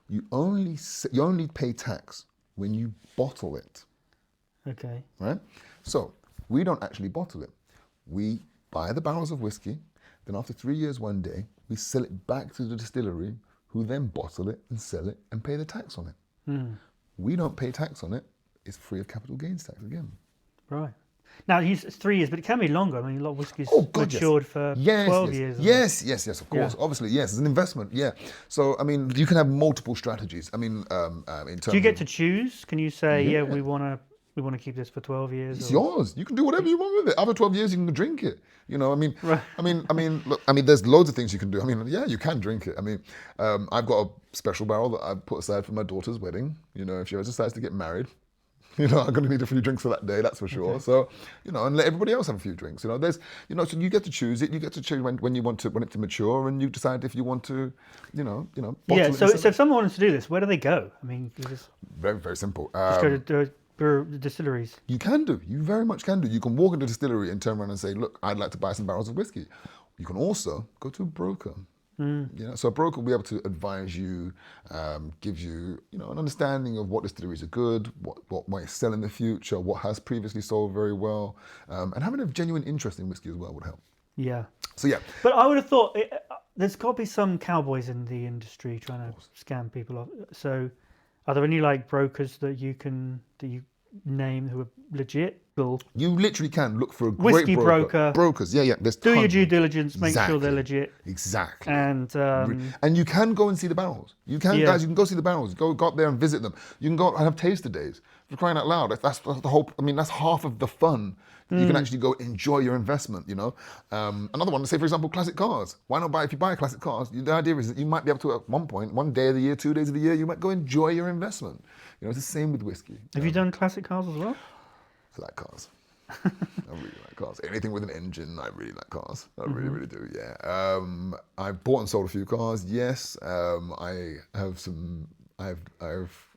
[SPEAKER 1] you only pay tax when you bottle it. Okay. Right? So we don't actually bottle it. We buy the barrels of whiskey, then after 3 years, 1 day, we sell it back to the distillery, who then bottle it and sell it and pay the tax on it. We don't pay tax on it. It's free of capital gains tax again.
[SPEAKER 2] Right. Now, it's 3 years, but it can be longer. I mean, a lot of whiskey's
[SPEAKER 1] God,
[SPEAKER 2] matured for 12 years.
[SPEAKER 1] Yes, of course. Obviously, yes, it's an investment, yeah. So, I mean, you can have multiple strategies. I mean, in terms
[SPEAKER 2] Do you get to choose? Can you say,
[SPEAKER 1] Yeah.
[SPEAKER 2] we want to keep this for 12 years?
[SPEAKER 1] It's yours. You can do whatever you want with it. After 12 years, you can drink it. You know, I mean, look, there's loads of things you can do. I mean, yeah, you can drink it. I mean, I've got a special barrel that I've put aside for my daughter's wedding. You know, if she ever decides to get married, you know, I'm going to need a few drinks for that day, that's for sure.
[SPEAKER 2] Okay.
[SPEAKER 1] So, you know, and let everybody else have a few drinks. You know, there's, you know, so you get to choose it. You get to choose when you want it to mature, and you decide if you want to, you know.
[SPEAKER 2] Yeah. So if someone wants to do this, where do they go? I mean,
[SPEAKER 1] very, very simple.
[SPEAKER 2] Just go to the distilleries.
[SPEAKER 1] You can do. You very much can do. You can walk into a distillery and turn around and say, look, I'd like to buy some barrels of whiskey. You can also go to a broker. You know, so a broker will be able to advise you, give you, you know, an understanding of what distilleries are good, what might sell in the future, what has previously sold very well, and having a genuine interest in whiskey as well would help.
[SPEAKER 2] Yeah.
[SPEAKER 1] So yeah.
[SPEAKER 2] But I would have thought there's got to be some cowboys in the industry trying to scam people off. So, are there any like brokers that you name who are legit?
[SPEAKER 1] You literally can look for a
[SPEAKER 2] whiskey
[SPEAKER 1] great broker. Brokers, yeah. There's
[SPEAKER 2] do your
[SPEAKER 1] tons.
[SPEAKER 2] due diligence, make sure they're legit.
[SPEAKER 1] Exactly.
[SPEAKER 2] And
[SPEAKER 1] you can go and see the barrels. You can, guys. You can go see the barrels. Go up there and visit them. You can go and have taster days. For crying out loud, that's the whole. I mean, that's half of the fun. You can actually go enjoy your investment. You know, another one. Say for example, classic cars. Why not buy? If you buy a classic car, the idea is that you might be able to at one point, one day of the year, 2 days of the year, you might go enjoy your investment. You know, it's the same with whiskey.
[SPEAKER 2] Have you done classic cars as well?
[SPEAKER 1] I like cars. I really like cars. Anything with an engine, I really like cars. I really, really do. Yeah. I've bought and sold a few cars. Yes. I have some. I've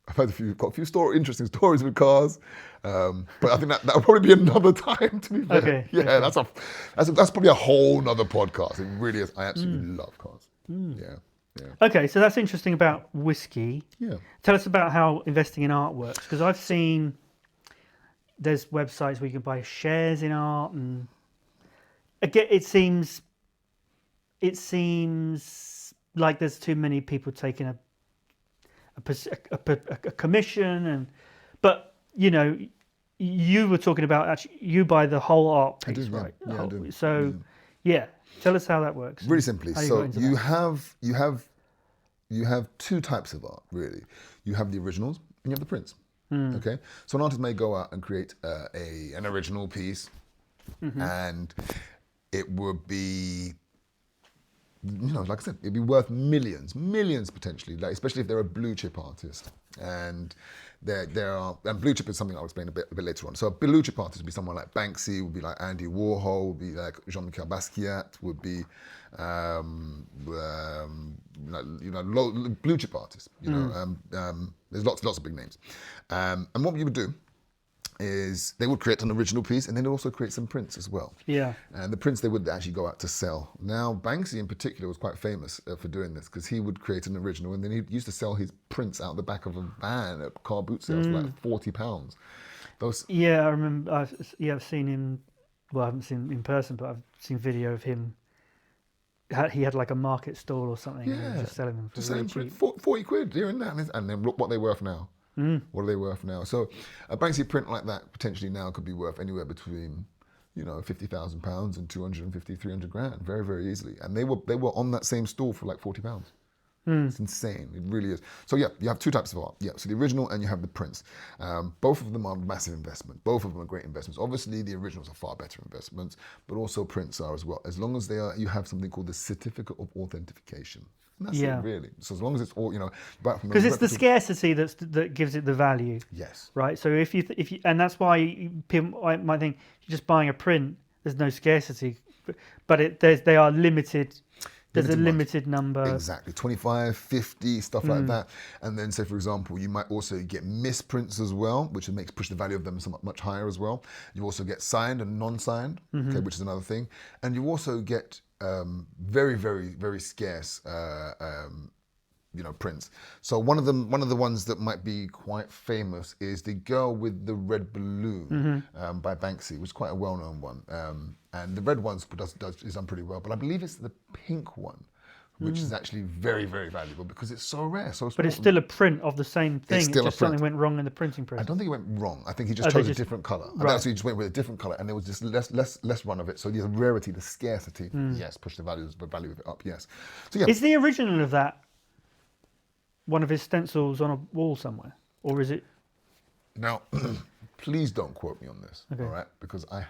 [SPEAKER 1] had got a few interesting stories with cars. But I think that'll probably be another time. To be fair.
[SPEAKER 2] Okay.
[SPEAKER 1] Yeah.
[SPEAKER 2] Okay.
[SPEAKER 1] That's probably a whole nother podcast. It really is. I absolutely love cars. Yeah. Yeah.
[SPEAKER 2] Okay, so that's interesting about whiskey.
[SPEAKER 1] Yeah.
[SPEAKER 2] Tell us about how investing in art works, because I've seen there's websites where you can buy shares in art, and again, it seems like there's too many people taking a commission, but you know, you were talking about actually you buy the whole art piece, right?
[SPEAKER 1] Yeah, I do.
[SPEAKER 2] So, yeah, tell us how that works.
[SPEAKER 1] Really simply, so you
[SPEAKER 2] that.
[SPEAKER 1] have two types of art, really. You have the originals and you have the prints. Okay, so an artist may go out and create an original piece, and it would be, you know, like I said, it'd be worth millions potentially, like, especially if they're a blue chip artist. And and blue chip is something I'll explain a bit later on. So a blue chip artist would be someone like Banksy, would be like Andy Warhol, would be like Jean-Michel Basquiat, would be blue chip artists. You know, there's lots of big names. And what you would do is they would create an original piece, and then they'd also create some prints as well.
[SPEAKER 2] Yeah.
[SPEAKER 1] And the prints they would actually go out to sell. Now, Banksy in particular was quite famous for doing this, because he would create an original, and then he used to sell his prints out the back of a van at car boot sales for like £40.
[SPEAKER 2] Yeah, I remember. I've seen him. Well, I haven't seen him in person, but I've seen video of him. He had like a market stall or something.
[SPEAKER 1] Yeah,
[SPEAKER 2] and he was just selling them for really cheap.
[SPEAKER 1] 40 quid here and there, and then look what they're worth now. What are they worth now? So a Banksy print like that potentially now could be worth anywhere between, you know, £50,000 and 250, 300 grand, very, very easily. And they were on that same stall for like £40. It's insane. It really is. So yeah, you have two types of art. Yeah, so the original and you have the prints. Both of them are massive investment. Both of them are great investments. Obviously, the originals are far better investments, but also prints are as well. As long as you have something called the certificate of authentication. And that's it, really. So as long as it's all, you know,
[SPEAKER 2] because it's the scarcity that gives it the value.
[SPEAKER 1] Yes.
[SPEAKER 2] Right. So if you and that's why people might think you're just buying a print. There's no scarcity, but they are limited. There's a limited number.
[SPEAKER 1] Exactly, 25, 50, stuff like that. And then, say for example, you might also get misprints as well, which push the value of them somewhat much higher as well. You also get signed and non-signed, okay, which is another thing. And you also get very, very, very scarce, you know, prints. So one of the ones that might be quite famous is The Girl with the Red Balloon by Banksy, which is quite a well-known one. And the red one is done pretty well, but I believe it's the pink one which is actually very, very valuable because it's so rare, so small.
[SPEAKER 2] But it's still a print of the same thing.
[SPEAKER 1] It's still
[SPEAKER 2] just
[SPEAKER 1] a print.
[SPEAKER 2] something went wrong in the printing
[SPEAKER 1] I
[SPEAKER 2] process.
[SPEAKER 1] don't think it went wrong. I think he just chose a different colour. I think
[SPEAKER 2] Right.
[SPEAKER 1] actually he just went with a different colour, and there was just less run of it. So the rarity, the scarcity, yes, pushed the value of it up, yes. So yeah.
[SPEAKER 2] Is the original of that one of his stencils on a wall somewhere, or is it?
[SPEAKER 1] Now, please don't quote me on this,
[SPEAKER 2] Okay.
[SPEAKER 1] all right? Because I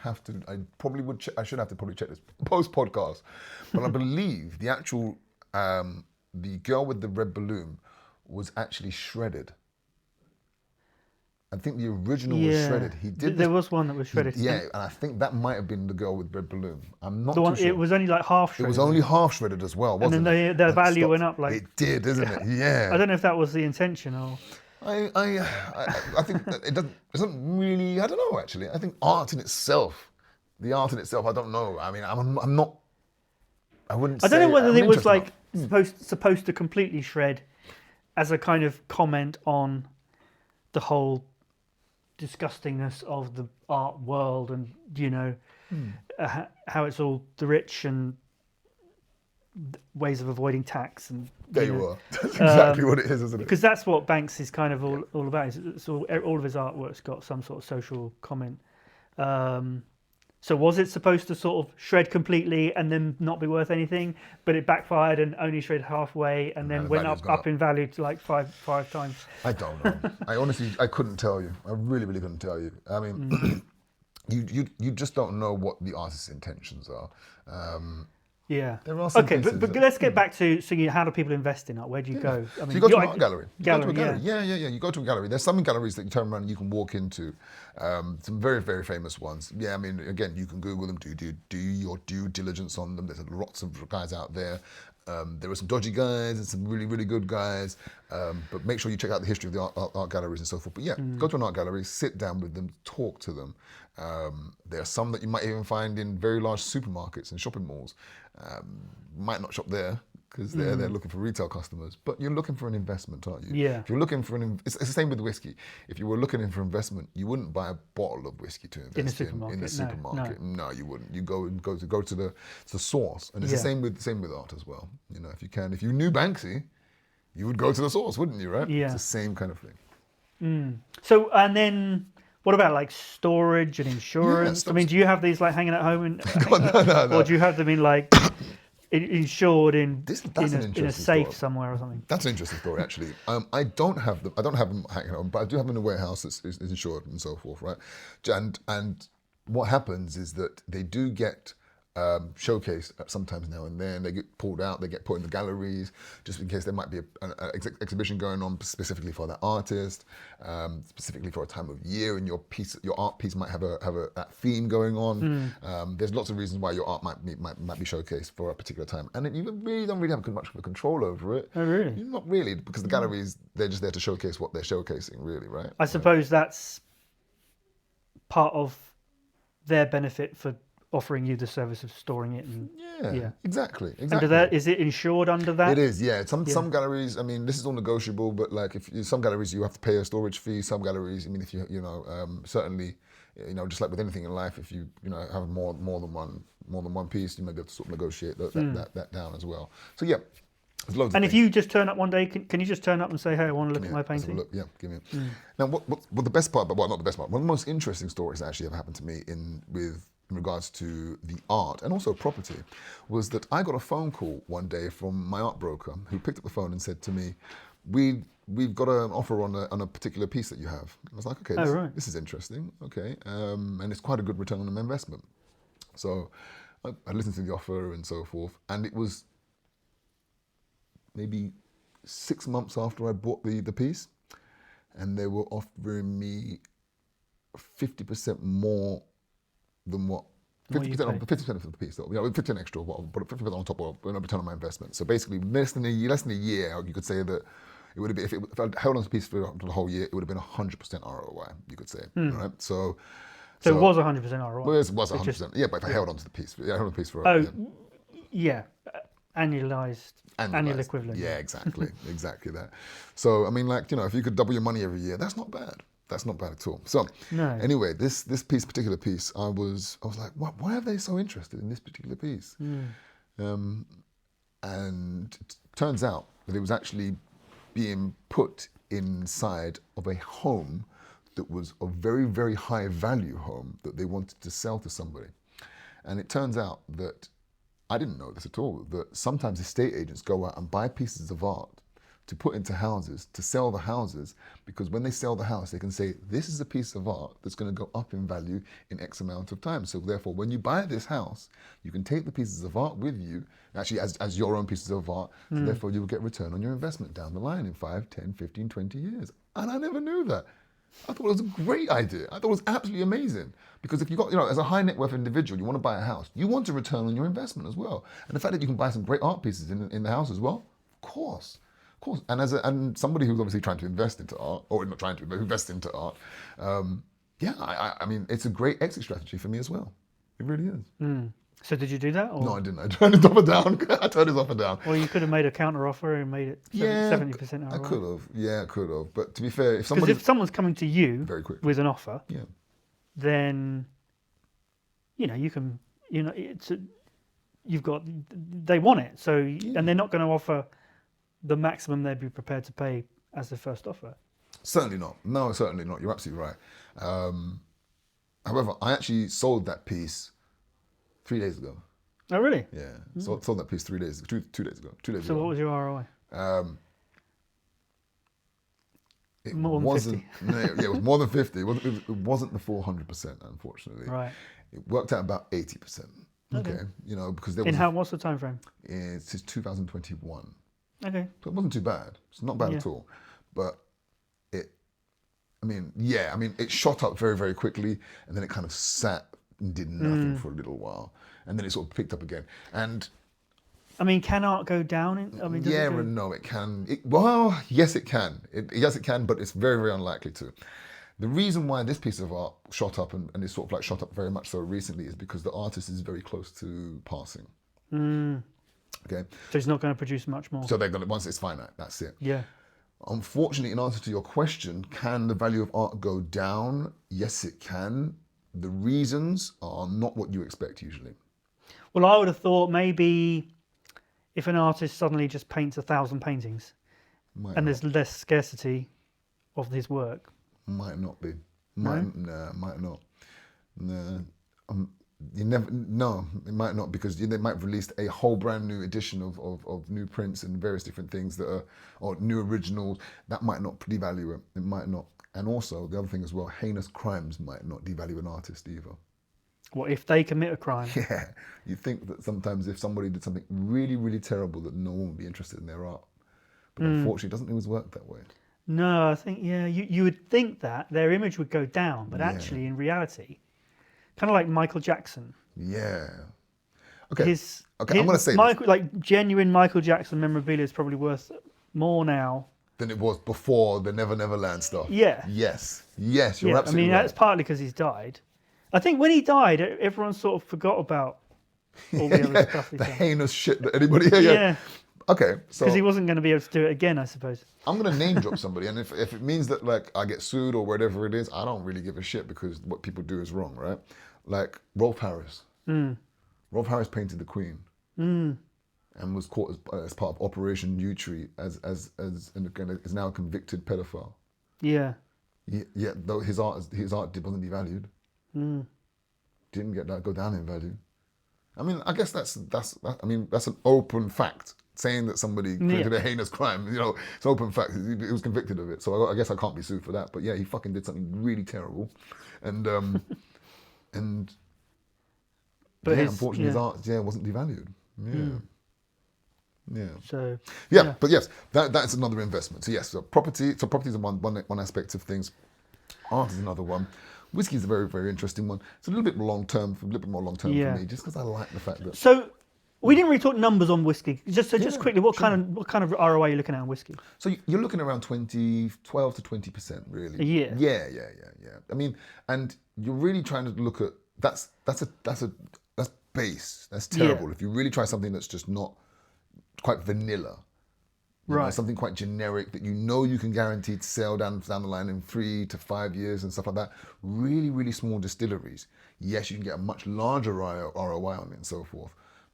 [SPEAKER 1] should have to probably check this post-podcast. But I believe the actual, the girl with the red balloon was actually shredded. I think the original was shredded. He did.
[SPEAKER 2] There was one that was shredded.
[SPEAKER 1] Yeah, and I think that might have been the girl with red balloon. I'm not
[SPEAKER 2] The one,
[SPEAKER 1] too sure.
[SPEAKER 2] it was only like half
[SPEAKER 1] It
[SPEAKER 2] shredded.
[SPEAKER 1] was only half shredded as well, wasn't
[SPEAKER 2] then
[SPEAKER 1] it?
[SPEAKER 2] the
[SPEAKER 1] And
[SPEAKER 2] value
[SPEAKER 1] stopped.
[SPEAKER 2] went up, like-
[SPEAKER 1] It did, isn't it? Yeah.
[SPEAKER 2] I don't know if that was the intention or.
[SPEAKER 1] I think that it doesn't really. I don't know actually. I think art in itself, I don't know. I mean, I'm not. I wouldn't.
[SPEAKER 2] I don't know whether
[SPEAKER 1] I'm
[SPEAKER 2] it was
[SPEAKER 1] interested
[SPEAKER 2] like supposed to completely shred as a kind of comment on the whole disgustingness of the art world, and how it's all the rich and ways of avoiding tax, and
[SPEAKER 1] There you are. That's exactly what it is, isn't it?
[SPEAKER 2] because that's what Banks is kind of all about. It's all of his artwork's got some sort of social comment. So was it supposed to sort of shred completely and then not be worth anything, but it backfired and only shred halfway and then
[SPEAKER 1] the
[SPEAKER 2] went
[SPEAKER 1] value's
[SPEAKER 2] up
[SPEAKER 1] gone
[SPEAKER 2] in value to like five times?
[SPEAKER 1] I don't know. I honestly, I couldn't tell you. I really, really couldn't tell you. I mean, you just don't know what the artist's intentions are.
[SPEAKER 2] Yeah.
[SPEAKER 1] There are some
[SPEAKER 2] okay,
[SPEAKER 1] pieces
[SPEAKER 2] but
[SPEAKER 1] that-
[SPEAKER 2] let's get back to how do people invest in art? Where do you go? I
[SPEAKER 1] So you go to
[SPEAKER 2] you're
[SPEAKER 1] an art gallery. You
[SPEAKER 2] Gallery,
[SPEAKER 1] go to a gallery. Yeah. You go to a gallery. There's some galleries that you turn around and you can walk into. Some very, very famous ones. Yeah, I mean, again, you can Google them. Do your due diligence on them. There's lots of guys out there. There are some dodgy guys and some really, really good guys. But make sure you check out the history of the art galleries and so forth. But yeah, go to an art gallery, sit down with them, talk to them. There are some that you might even find in very large supermarkets and shopping malls. Might not shop there because they're looking for retail customers, but you're looking for an investment, aren't you?
[SPEAKER 2] Yeah.
[SPEAKER 1] If you're looking for it's the same with whiskey. If you were looking for investment, you wouldn't buy a bottle of whiskey to invest in the supermarket. No, you wouldn't. You go to the source, and it's the same with art as well. If you knew Banksy, you would go to the source, wouldn't you? Right?
[SPEAKER 2] Yeah.
[SPEAKER 1] It's the same kind of thing.
[SPEAKER 2] So and then what about like storage and insurance? I mean, do you have these like hanging at home,
[SPEAKER 1] No.
[SPEAKER 2] or do you have them in like insured in
[SPEAKER 1] That's an
[SPEAKER 2] a
[SPEAKER 1] interesting
[SPEAKER 2] safe
[SPEAKER 1] story.
[SPEAKER 2] somewhere or something?
[SPEAKER 1] That's an interesting story, actually. I don't have them hanging home, but I do have them in a warehouse that's is insured and so forth, right? And what happens is that they do get showcased sometimes now and then. They get pulled out, they get put in the galleries, just in case there might be an exhibition going on specifically for that artist, specifically for a time of year, and your art piece might have that theme going on. There's lots of reasons why your art might be showcased for a particular time, and you really don't really have much of a control over it.
[SPEAKER 2] Oh, really?
[SPEAKER 1] Not really, because the galleries, they're just there to showcase what they're showcasing, really, right?
[SPEAKER 2] I suppose that's part of their benefit for offering you the service of storing it. And
[SPEAKER 1] Yeah, exactly.
[SPEAKER 2] under that, is it insured under that?
[SPEAKER 1] It is, yeah. Some galleries, I mean, this is all negotiable, but like some galleries you have to pay a storage fee. Some galleries, I mean, if certainly, just like with anything in life, if you have more than one piece, you may be able to sort of negotiate that down as well. So yeah, there's loads.
[SPEAKER 2] And
[SPEAKER 1] of
[SPEAKER 2] if you just turn up one day, can you just turn up and say, "Hey, I want to look at my
[SPEAKER 1] let's have a
[SPEAKER 2] painting"?
[SPEAKER 1] look. Yeah, give me it. Now, what the best part? Well, not the best part. One of the most interesting stories that actually ever happened to me in regards to the art and also property was that I got a phone call one day from my art broker who picked up the phone and said to me, we've got an offer on a particular piece that you have. I was like, okay, this is interesting. Okay, and it's quite a good return on investment. So I listened to the offer and so forth, and it was maybe 6 months after I bought the piece, and they were offering me 50% more than what 50% of the piece, 50% extra, but 50% on top of return on my investment. So basically, less than a year, you could say that it would have been if I held on to the piece for the whole year, it would have been 100% ROI. You could say, right? So
[SPEAKER 2] it was 100% ROI.
[SPEAKER 1] Well, it was 100%. Yeah, but if I held on to the piece, for
[SPEAKER 2] annualized annual equivalent.
[SPEAKER 1] Yeah, exactly that. So I mean, if you could double your money every year, that's not bad. That's not bad at all. So anyway, this particular piece, I was like, why are they so interested in this particular piece? And it turns out that it was actually being put inside of a home that was a very, very high value home that they wanted to sell to somebody. And it turns out that, I didn't know this at all, that sometimes estate agents go out and buy pieces of art to put into houses, to sell the houses, because when they sell the house, they can say, this is a piece of art that's going to go up in value in X amount of time. So therefore, when you buy this house, you can take the pieces of art with you, actually as your own pieces of art, so therefore you will get return on your investment down the line in 5, 10, 15, 20 years. And I never knew that. I thought it was a great idea. I thought it was absolutely amazing. Because if you got, as a high net worth individual, you want to buy a house, you want a return on your investment as well. And the fact that you can buy some great art pieces in the house as well, of course. Of course. And somebody who's obviously trying to invest into art, or not trying to, but invest into art, I mean, it's a great exit strategy for me as well. It really is.
[SPEAKER 2] So did you do that? Or?
[SPEAKER 1] No, I didn't. I turned it off and down. I turned it off and down.
[SPEAKER 2] Well, you could have made a counter offer and made it 70% ROI.
[SPEAKER 1] I could have. Yeah, I could have. But to be fair, if
[SPEAKER 2] someone's coming to you
[SPEAKER 1] very quick
[SPEAKER 2] with an offer,
[SPEAKER 1] yeah,
[SPEAKER 2] then they want it. So and they're not going to offer the maximum they'd be prepared to pay as the first offer.
[SPEAKER 1] Certainly not. No, certainly not. You're absolutely right. However, I actually sold that piece 3 days ago.
[SPEAKER 2] Oh, really?
[SPEAKER 1] Yeah. Sold that piece 2 days ago. 2 days ago.
[SPEAKER 2] So what was your ROI?
[SPEAKER 1] It
[SPEAKER 2] more than
[SPEAKER 1] wasn't,
[SPEAKER 2] 50.
[SPEAKER 1] No, yeah, it was more than 50. It wasn't the full 100%, unfortunately.
[SPEAKER 2] Right.
[SPEAKER 1] It worked out about 80%. Okay. Because there was...
[SPEAKER 2] what's the time frame?
[SPEAKER 1] It's 2021.
[SPEAKER 2] Okay.
[SPEAKER 1] So it wasn't too bad. It's not bad at all. But it shot up very, very quickly, and then it kind of sat and did nothing for a little while, and then it sort of picked up again. And
[SPEAKER 2] I mean, can art go down?
[SPEAKER 1] and no, it can. Yes, it can. Yes, it can, but it's very, very unlikely to. The reason why this piece of art shot up and it's sort of like shot up very much so recently is because the artist is very close to passing. Okay.
[SPEAKER 2] So he's not going to produce much more.
[SPEAKER 1] So they're going to, once it's finite, that's it.
[SPEAKER 2] Yeah.
[SPEAKER 1] Unfortunately, in answer to your question, can the value of art go down? Yes, it can. The reasons are not what you expect usually.
[SPEAKER 2] Well, I would have thought maybe if an artist suddenly just paints 1,000 paintings there's less scarcity of his work.
[SPEAKER 1] Might not be. Might not. No. You never. No, it might not, because they might have released a whole brand new edition of new prints and various different things that are, or new originals. That might not devalue it. It might not. And also, the other thing as well, heinous crimes might not devalue an artist either.
[SPEAKER 2] What if they commit a crime?
[SPEAKER 1] Yeah. You think that sometimes if somebody did something really, really terrible, that no one would be interested in their art. But unfortunately, it doesn't always work that way.
[SPEAKER 2] No, I think, you would think that their image would go down, but actually, in reality, kind of like Michael Jackson.
[SPEAKER 1] Yeah. Okay. I'm going to say
[SPEAKER 2] like genuine Michael Jackson memorabilia is probably worth more now
[SPEAKER 1] than it was before the Never Never Land stuff.
[SPEAKER 2] Yeah.
[SPEAKER 1] Yes, you're absolutely right.
[SPEAKER 2] I mean, that's partly because he's died. I think when he died, everyone sort of forgot about all the other stuff he's
[SPEAKER 1] the
[SPEAKER 2] done.
[SPEAKER 1] heinous shit that anybody...
[SPEAKER 2] Yeah.
[SPEAKER 1] Okay, so...
[SPEAKER 2] Because he wasn't going to be able to do it again, I suppose.
[SPEAKER 1] I'm going to name drop somebody, and if it means that like I get sued or whatever it is, I don't really give a shit, because what people do is wrong, right? Like Rolf Harris. Rolf Harris painted the Queen. And was caught as part of Operation U Tree and is now a convicted pedophile. Yeah. Yeah, though his art wasn't devalued. Didn't go down in value. I mean, I guess that's an open fact. Saying that somebody committed a heinous crime, it's an open fact. He was convicted of it, so I guess I can't be sued for that. But yeah, he fucking did something really terrible, and unfortunately his art wasn't devalued. Yeah. Yeah.
[SPEAKER 2] So.
[SPEAKER 1] Yeah, but yes, that's another investment. So yes, property is one aspect of things. Art is another one. Whiskey is a very, very interesting one. It's a little bit more long term for me, just because I like the fact that.
[SPEAKER 2] So, we didn't really talk numbers on whiskey. Just quickly, what kind of ROI are you looking at on whiskey?
[SPEAKER 1] So you're looking around 12 to 20%, really.
[SPEAKER 2] A year.
[SPEAKER 1] Yeah. I mean, and you're really trying to look at that's base. That's terrible.
[SPEAKER 2] Yeah.
[SPEAKER 1] If you really try something that's just not quite vanilla. Right. Something quite generic that you can guarantee to sell down the line in 3 to 5 years and stuff like that. Really, really small distilleries. Yes, you can get a much larger ROI on it and so forth.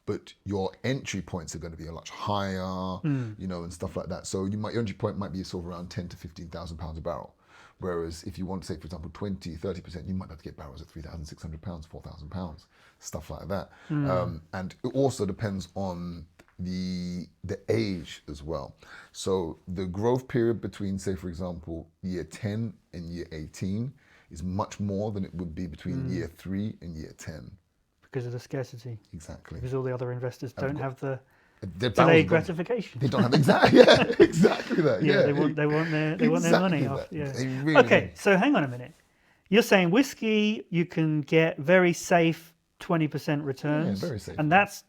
[SPEAKER 1] but your entry points are going to be a lot higher, and stuff like that. So your entry point might be sort of around 10 to 15,000 pounds a barrel. Whereas if you want to say, for example, 20, 30%, you might have to get barrels at 3,600 pounds, 4,000 pounds, stuff like that. And it also depends on the age as well. So the growth period between, say, for example, year 10 and year 18 is much more than it would be between year 3 and year 10.
[SPEAKER 2] Because of the scarcity.
[SPEAKER 1] Exactly.
[SPEAKER 2] Because all the other investors don't have the
[SPEAKER 1] Their
[SPEAKER 2] delayed gratification.
[SPEAKER 1] They don't have exactly that.
[SPEAKER 2] Yeah, they want their money off. Yeah.
[SPEAKER 1] Really
[SPEAKER 2] Okay, so hang on a minute. You're saying whiskey you can get very safe 20% returns,
[SPEAKER 1] very safe.
[SPEAKER 2] and that's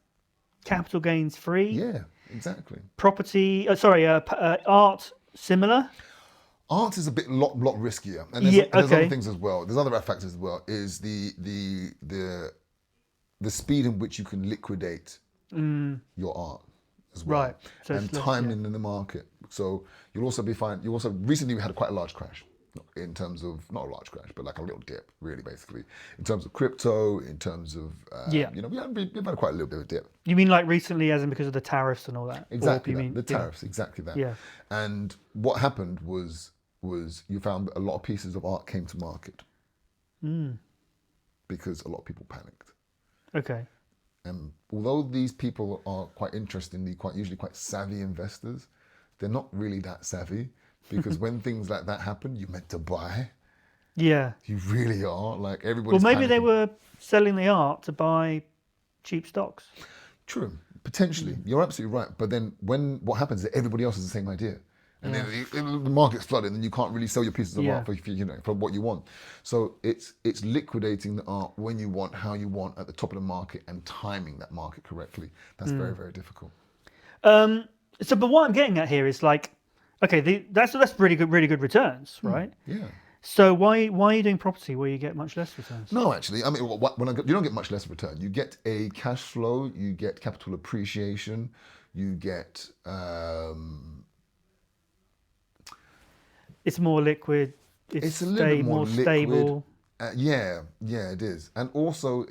[SPEAKER 2] capital gains free.
[SPEAKER 1] Yeah, exactly.
[SPEAKER 2] Property, art similar.
[SPEAKER 1] Art is a lot riskier, and there's other things as well. There's other factors as well. Is the speed in which you can liquidate your art as well,
[SPEAKER 2] right? So
[SPEAKER 1] and timing in the market. So you'll also be fine. You also recently we had quite a large crash, in terms of not a large crash, but like a little dip, really, basically, in terms of crypto, in terms of we've had quite a little bit of a dip.
[SPEAKER 2] You mean like recently, as in because of the tariffs and all that?
[SPEAKER 1] Exactly, the tariffs, exactly that.
[SPEAKER 2] Yeah.
[SPEAKER 1] And what happened was you found that a lot of pieces of art came to market because a lot of people panicked.
[SPEAKER 2] Okay.
[SPEAKER 1] And although these people are usually quite savvy investors, they're not really that savvy, because when things like that happen, you're meant to buy.
[SPEAKER 2] Yeah.
[SPEAKER 1] You really are. Like everybody's
[SPEAKER 2] Well, maybe
[SPEAKER 1] panicking.
[SPEAKER 2] they were selling the art to buy cheap stocks.
[SPEAKER 1] True, potentially. You're absolutely right. But then what happens is everybody else has the same idea. And then the market's flooded, and you can't really sell your pieces of art for what you want. So it's liquidating the art when you want, how you want, at the top of the market, and timing that market correctly. That's very, very difficult.
[SPEAKER 2] But what I'm getting at here is like, okay, that's really good returns, right?
[SPEAKER 1] Yeah.
[SPEAKER 2] So why are you doing property where you get much less returns?
[SPEAKER 1] No, actually, I mean, you don't get much less return. You get a cash flow, you get capital appreciation, you get.
[SPEAKER 2] It's more liquid.
[SPEAKER 1] It's a little bit more liquid.
[SPEAKER 2] Stable.
[SPEAKER 1] Yeah, it is, and also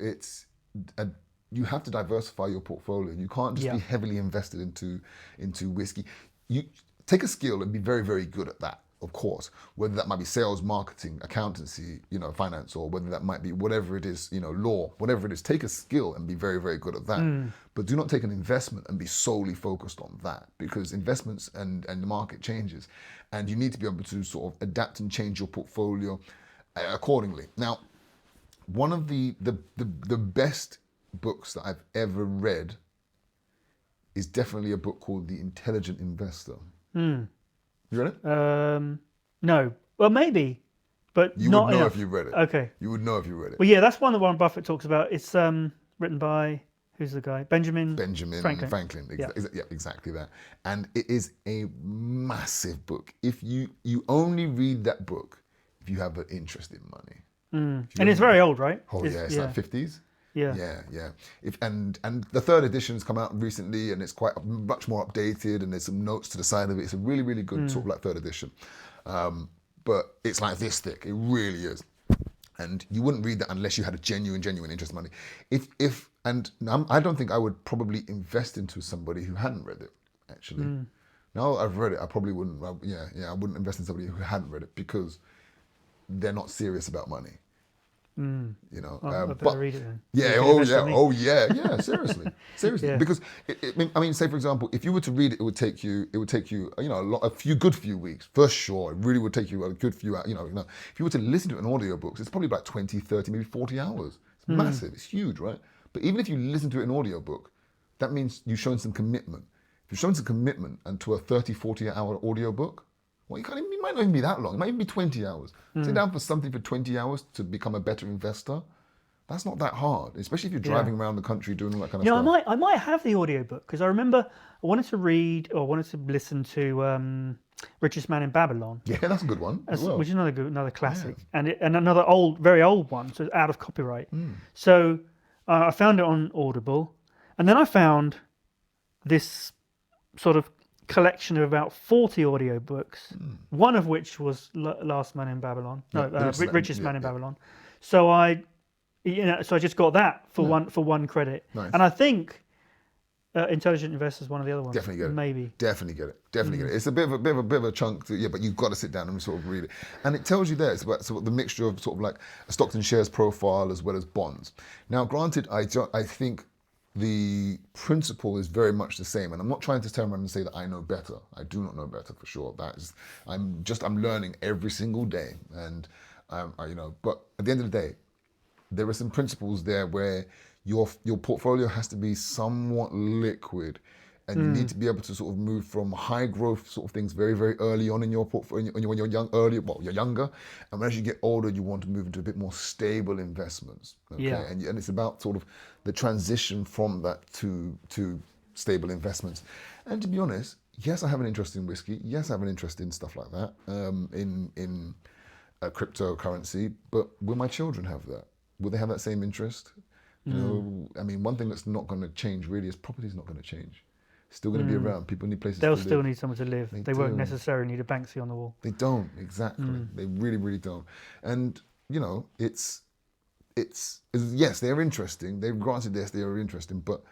[SPEAKER 1] you have to diversify your portfolio. You can't just be heavily invested into whiskey. You take a skill and be very, very good at that. Of course, whether that might be sales, marketing, accountancy, finance, or whether that might be whatever it is, law, whatever it is, take a skill and be very, very good at that. But do not take an investment and be solely focused on that, because investments and the market changes, and you need to be able to sort of adapt and change your portfolio accordingly. Now, one of the best books that I've ever read is definitely a book called The Intelligent Investor. You read it?
[SPEAKER 2] No. Well, maybe, but
[SPEAKER 1] you
[SPEAKER 2] not
[SPEAKER 1] would know
[SPEAKER 2] enough.
[SPEAKER 1] if you read it.
[SPEAKER 2] Okay.
[SPEAKER 1] You would know if you read it.
[SPEAKER 2] Well, yeah, that's one that Warren Buffett talks about. It's written by, who's the guy? Benjamin Franklin.
[SPEAKER 1] Yeah, exactly that. And it is a massive book. If you only read that book if you have an interest in money.
[SPEAKER 2] And it's very old, right?
[SPEAKER 1] Oh, it's like 50s.
[SPEAKER 2] Yeah.
[SPEAKER 1] Yeah. And the third edition's come out recently, and it's quite much more updated, and there's some notes to the side of it. It's a really, really good sort of like third edition. But it's like this thick. It really is. And you wouldn't read that unless you had a genuine interest in money. I don't think I would probably invest into somebody who hadn't read it, actually. Now I've read it, I probably wouldn't. I wouldn't invest in somebody who hadn't read it, because they're not serious about money.
[SPEAKER 2] I better read it then.
[SPEAKER 1] Yeah, seriously,
[SPEAKER 2] Yeah.
[SPEAKER 1] because I mean, say for example, if you were to read it, it would take you, a few weeks for sure. It really would take you a good few hours. If you were to listen to an audiobooks, it's probably about 20, 30, maybe 40 hours. It's massive. It's huge, right? But even if you listen to an audiobook, that means you've shown some commitment. If you've shown some commitment into a 30, 40 hour audiobook, well, it might not even be that long. It might even be 20 hours. Sit down for something for 20 hours to become a better investor. That's not that hard, especially if you're driving around the country doing all that kind of stuff.
[SPEAKER 2] I might have the audiobook, because I remember I wanted to listen to Richest Man in Babylon.
[SPEAKER 1] Yeah, that's a good one as well.
[SPEAKER 2] Which is another classic, and another very old one, so it's out of copyright. So I found it on Audible, and then I found this sort of collection of about 40 audiobooks, one of which was Richest Man in Babylon. So I just got that for one credit.
[SPEAKER 1] Nice.
[SPEAKER 2] And I think Intelligent Investor is one of the other ones.
[SPEAKER 1] Definitely get it.
[SPEAKER 2] Maybe.
[SPEAKER 1] Definitely get it. Definitely get it. It's a bit of a chunk, but you've got to sit down and sort of read it. And it tells you there, it's about sort of the mixture of sort of like a stocks and shares profile as well as bonds. Now, granted, I think the principle is very much the same, and I'm not trying to turn around and say that I know better. I do not know better for sure. I'm learning every single day, and But at the end of the day, there are some principles there where your portfolio has to be somewhat liquid, and you need to be able to sort of move from high growth sort of things very, very early on in your portfolio when you're younger, and as you get older, you want to move into a bit more stable investments. Okay,
[SPEAKER 2] Yeah.
[SPEAKER 1] and it's about sort of the transition from that to stable investments. And to be honest, yes, I have an interest in whiskey. Yes, I have an interest in stuff like that, in cryptocurrency. But will my children have that? Will they have that same interest? You know, I mean, one thing that's not going to change really is property's not going to change. It's still going to be around. People need places to live.
[SPEAKER 2] They'll still need somewhere to live. They won't
[SPEAKER 1] do.
[SPEAKER 2] necessarily need a Banksy on the wall.
[SPEAKER 1] They don't, exactly. They really, really don't. And, you know, it's yes, they're interesting. They've granted this, they are interesting, but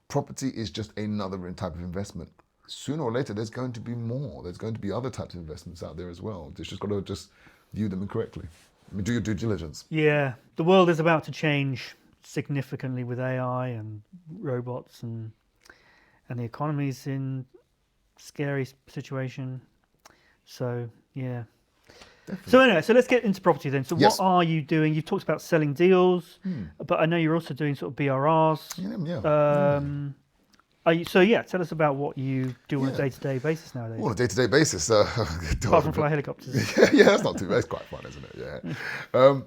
[SPEAKER 1] property is just another type of investment. Sooner or later, there's going to be more. There's going to be other types of investments out there as well. It's just got to just view them incorrectly. I mean, do your due diligence.
[SPEAKER 2] Yeah, the world is about to change significantly with AI and robots, and the economy's in scary situation. So yeah. Definitely. So anyway, so let's get into property then. So
[SPEAKER 1] Yes.
[SPEAKER 2] what are you doing? You've talked about selling deals, but I know you're also doing sort of BRRs. Tell us about what you do on a day-to-day basis nowadays.
[SPEAKER 1] On a day-to-day basis.
[SPEAKER 2] Apart from fly helicopters.
[SPEAKER 1] yeah, that's not too bad. It's quite fun, isn't it?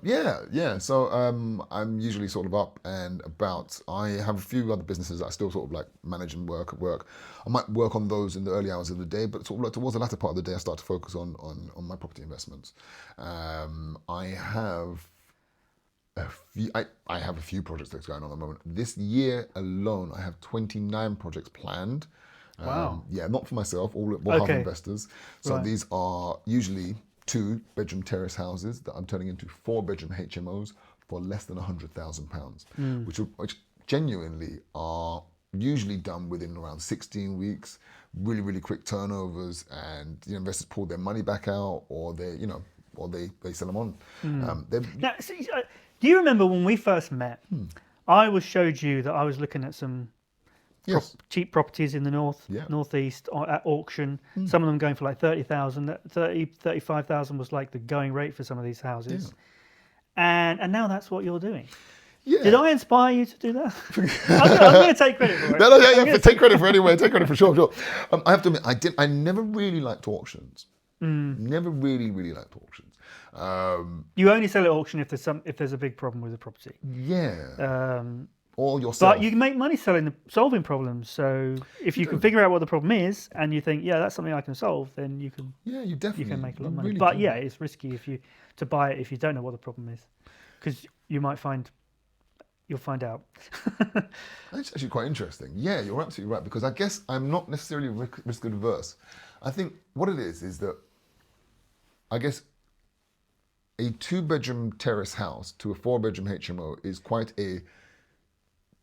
[SPEAKER 1] Yeah. So I'm usually sort of up and about. I have a few other businesses that I still sort of like manage and work at work. I might work on those in the early hours of the day, but sort of like towards the latter part of the day, I start to focus on my property investments. I have a few projects that's going on at the moment. This year alone, I have 29 projects planned.
[SPEAKER 2] Wow.
[SPEAKER 1] Not for myself, all half investors. So
[SPEAKER 2] Right.
[SPEAKER 1] these are usually 2-bedroom terrace houses that I'm turning into 4-bedroom HMOs for less than £100,000, which genuinely are usually done within around 16 weeks, really, really quick turnovers, and investors pull their money back out, or they sell them on.
[SPEAKER 2] Now, do you remember when we first met? I showed you that I was looking at some
[SPEAKER 1] Yes.
[SPEAKER 2] cheap properties in the northeast at auction. Some of them going for like 30,000. 35,000 was like the going rate for some of these houses. And now that's what you're doing.
[SPEAKER 1] Yeah.
[SPEAKER 2] Did I inspire you to do that? I'm going to take credit for it.
[SPEAKER 1] Take credit for anyway. Take credit for sure. I have to admit, I never really liked auctions. Never really, really liked auctions.
[SPEAKER 2] You only sell at auction if there's a big problem with the property.
[SPEAKER 1] Yeah. Or yourself.
[SPEAKER 2] But you can make money solving problems. So if you can figure out what the problem is, and you think, that's something I can solve, then you can.
[SPEAKER 1] Yeah, you definitely.
[SPEAKER 2] You can make a lot of money.
[SPEAKER 1] Really
[SPEAKER 2] But
[SPEAKER 1] do.
[SPEAKER 2] it's risky to buy it if you don't know what the problem is, because you'll find out.
[SPEAKER 1] That's actually quite interesting. Yeah, you're absolutely right, because I guess I'm not necessarily risk adverse. I think what it is that I guess a 2-bedroom terrace house to a 4-bedroom HMO is quite a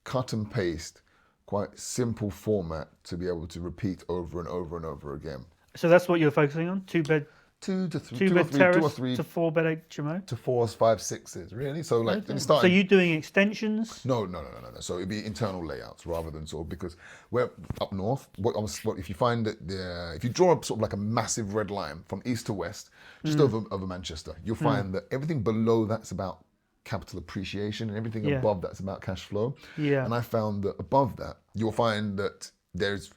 [SPEAKER 1] cut and paste, quite simple format to be able to repeat over and over and over again.
[SPEAKER 2] So that's what you're focusing on? Two bed terrace
[SPEAKER 1] or three
[SPEAKER 2] to 4-bed HMO?
[SPEAKER 1] to 4s, 5s, 6s, really. So like
[SPEAKER 2] Okay.
[SPEAKER 1] starting.
[SPEAKER 2] So you're doing extensions?
[SPEAKER 1] No. So it'd be internal layouts rather than sort of, because we're up north. If you find that if you draw up sort of like a massive red line from east to west, just over Manchester, you'll find that everything below that's about capital appreciation, and everything above that's about cash flow.
[SPEAKER 2] Yeah.
[SPEAKER 1] And I found that above that, you'll find that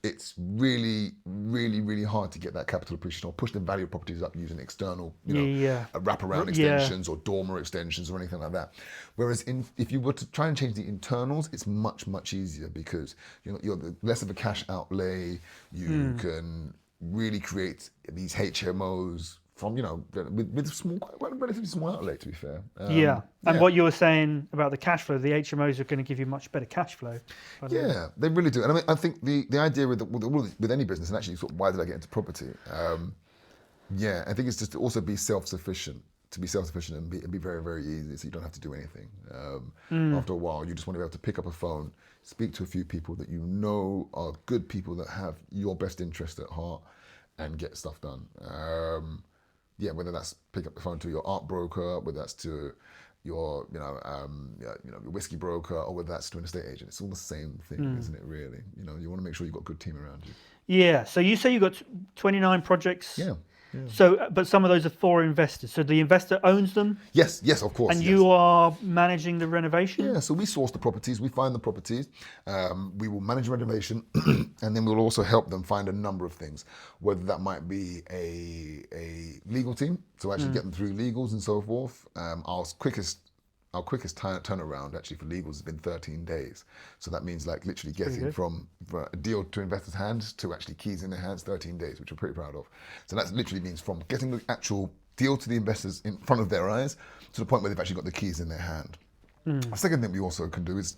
[SPEAKER 1] it's really, really, really hard to get that capital appreciation or push the value of properties up using external, wraparound extensions or dormer extensions or anything like that. Whereas if you were to try and change the internals, it's much, much easier, because you're less of a cash outlay. You can really create these HMOs from with relatively small outlay, to be fair.
[SPEAKER 2] And what you were saying about the cash flow, the HMOs are going to give you much better cash flow.
[SPEAKER 1] Yeah, they really do. And I mean, I think the idea with any business, and actually sort of why did I get into property? I think it's just to also be self-sufficient. to be self-sufficient and be very, very easy, so you don't have to do anything. After a while, you just want to be able to pick up a phone, speak to a few people that you know are good people that have your best interest at heart, and get stuff done. Whether that's pick up the phone to your art broker, whether that's to your your whiskey broker, or whether that's to an estate agent. It's all the same thing, isn't it? Really, you want to make sure you've got a good team around you.
[SPEAKER 2] Yeah. So you say you've got 29 projects.
[SPEAKER 1] Yeah.
[SPEAKER 2] So, but some of those are for investors. So the investor owns them.
[SPEAKER 1] Yes, of course.
[SPEAKER 2] And you are managing the renovation.
[SPEAKER 1] Yeah. So we source the properties, we find the properties, we will manage renovation, and then we'll also help them find a number of things. Whether that might be a legal team, so actually get them through legals and so forth. Our quickest turnaround actually for legals has been 13 days. So that means like literally getting from a deal to investors' hands to actually keys in their hands, 13 days, which we're pretty proud of. So that literally means from getting the actual deal to the investors in front of their eyes to the point where they've actually got the keys in their hand. The second thing we also can do is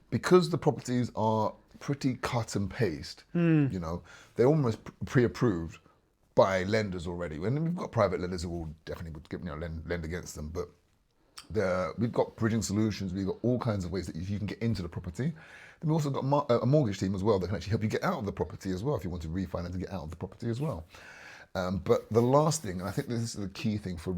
[SPEAKER 1] because the properties are pretty cut and paste, they're almost pre-approved by lenders already. And we've got private lenders who will definitely lend against them, but we've got bridging solutions, we've got all kinds of ways that you can get into the property. Then we've also got a mortgage team as well that can actually help you get out of the property as well if you want to refinance and get out of the property as well. But the last thing, and I think this is the key thing for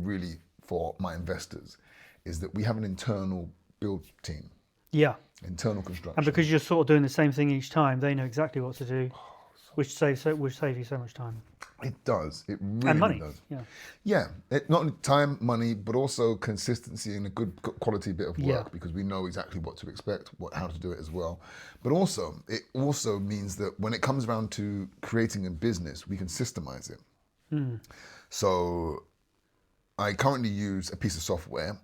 [SPEAKER 1] my investors, is that we have an internal build team. Yeah. Internal construction.
[SPEAKER 2] And because you're sort of doing the same thing each time, they know exactly what to do, which save you so much time.
[SPEAKER 1] It does. It really
[SPEAKER 2] and money.
[SPEAKER 1] Does.
[SPEAKER 2] Yeah.
[SPEAKER 1] Not only time, money, but also consistency and a good quality bit of work because we know exactly what to expect, how to do it as well. But also, it also means that when it comes around to creating a business, we can systemize it. So I currently use a piece of software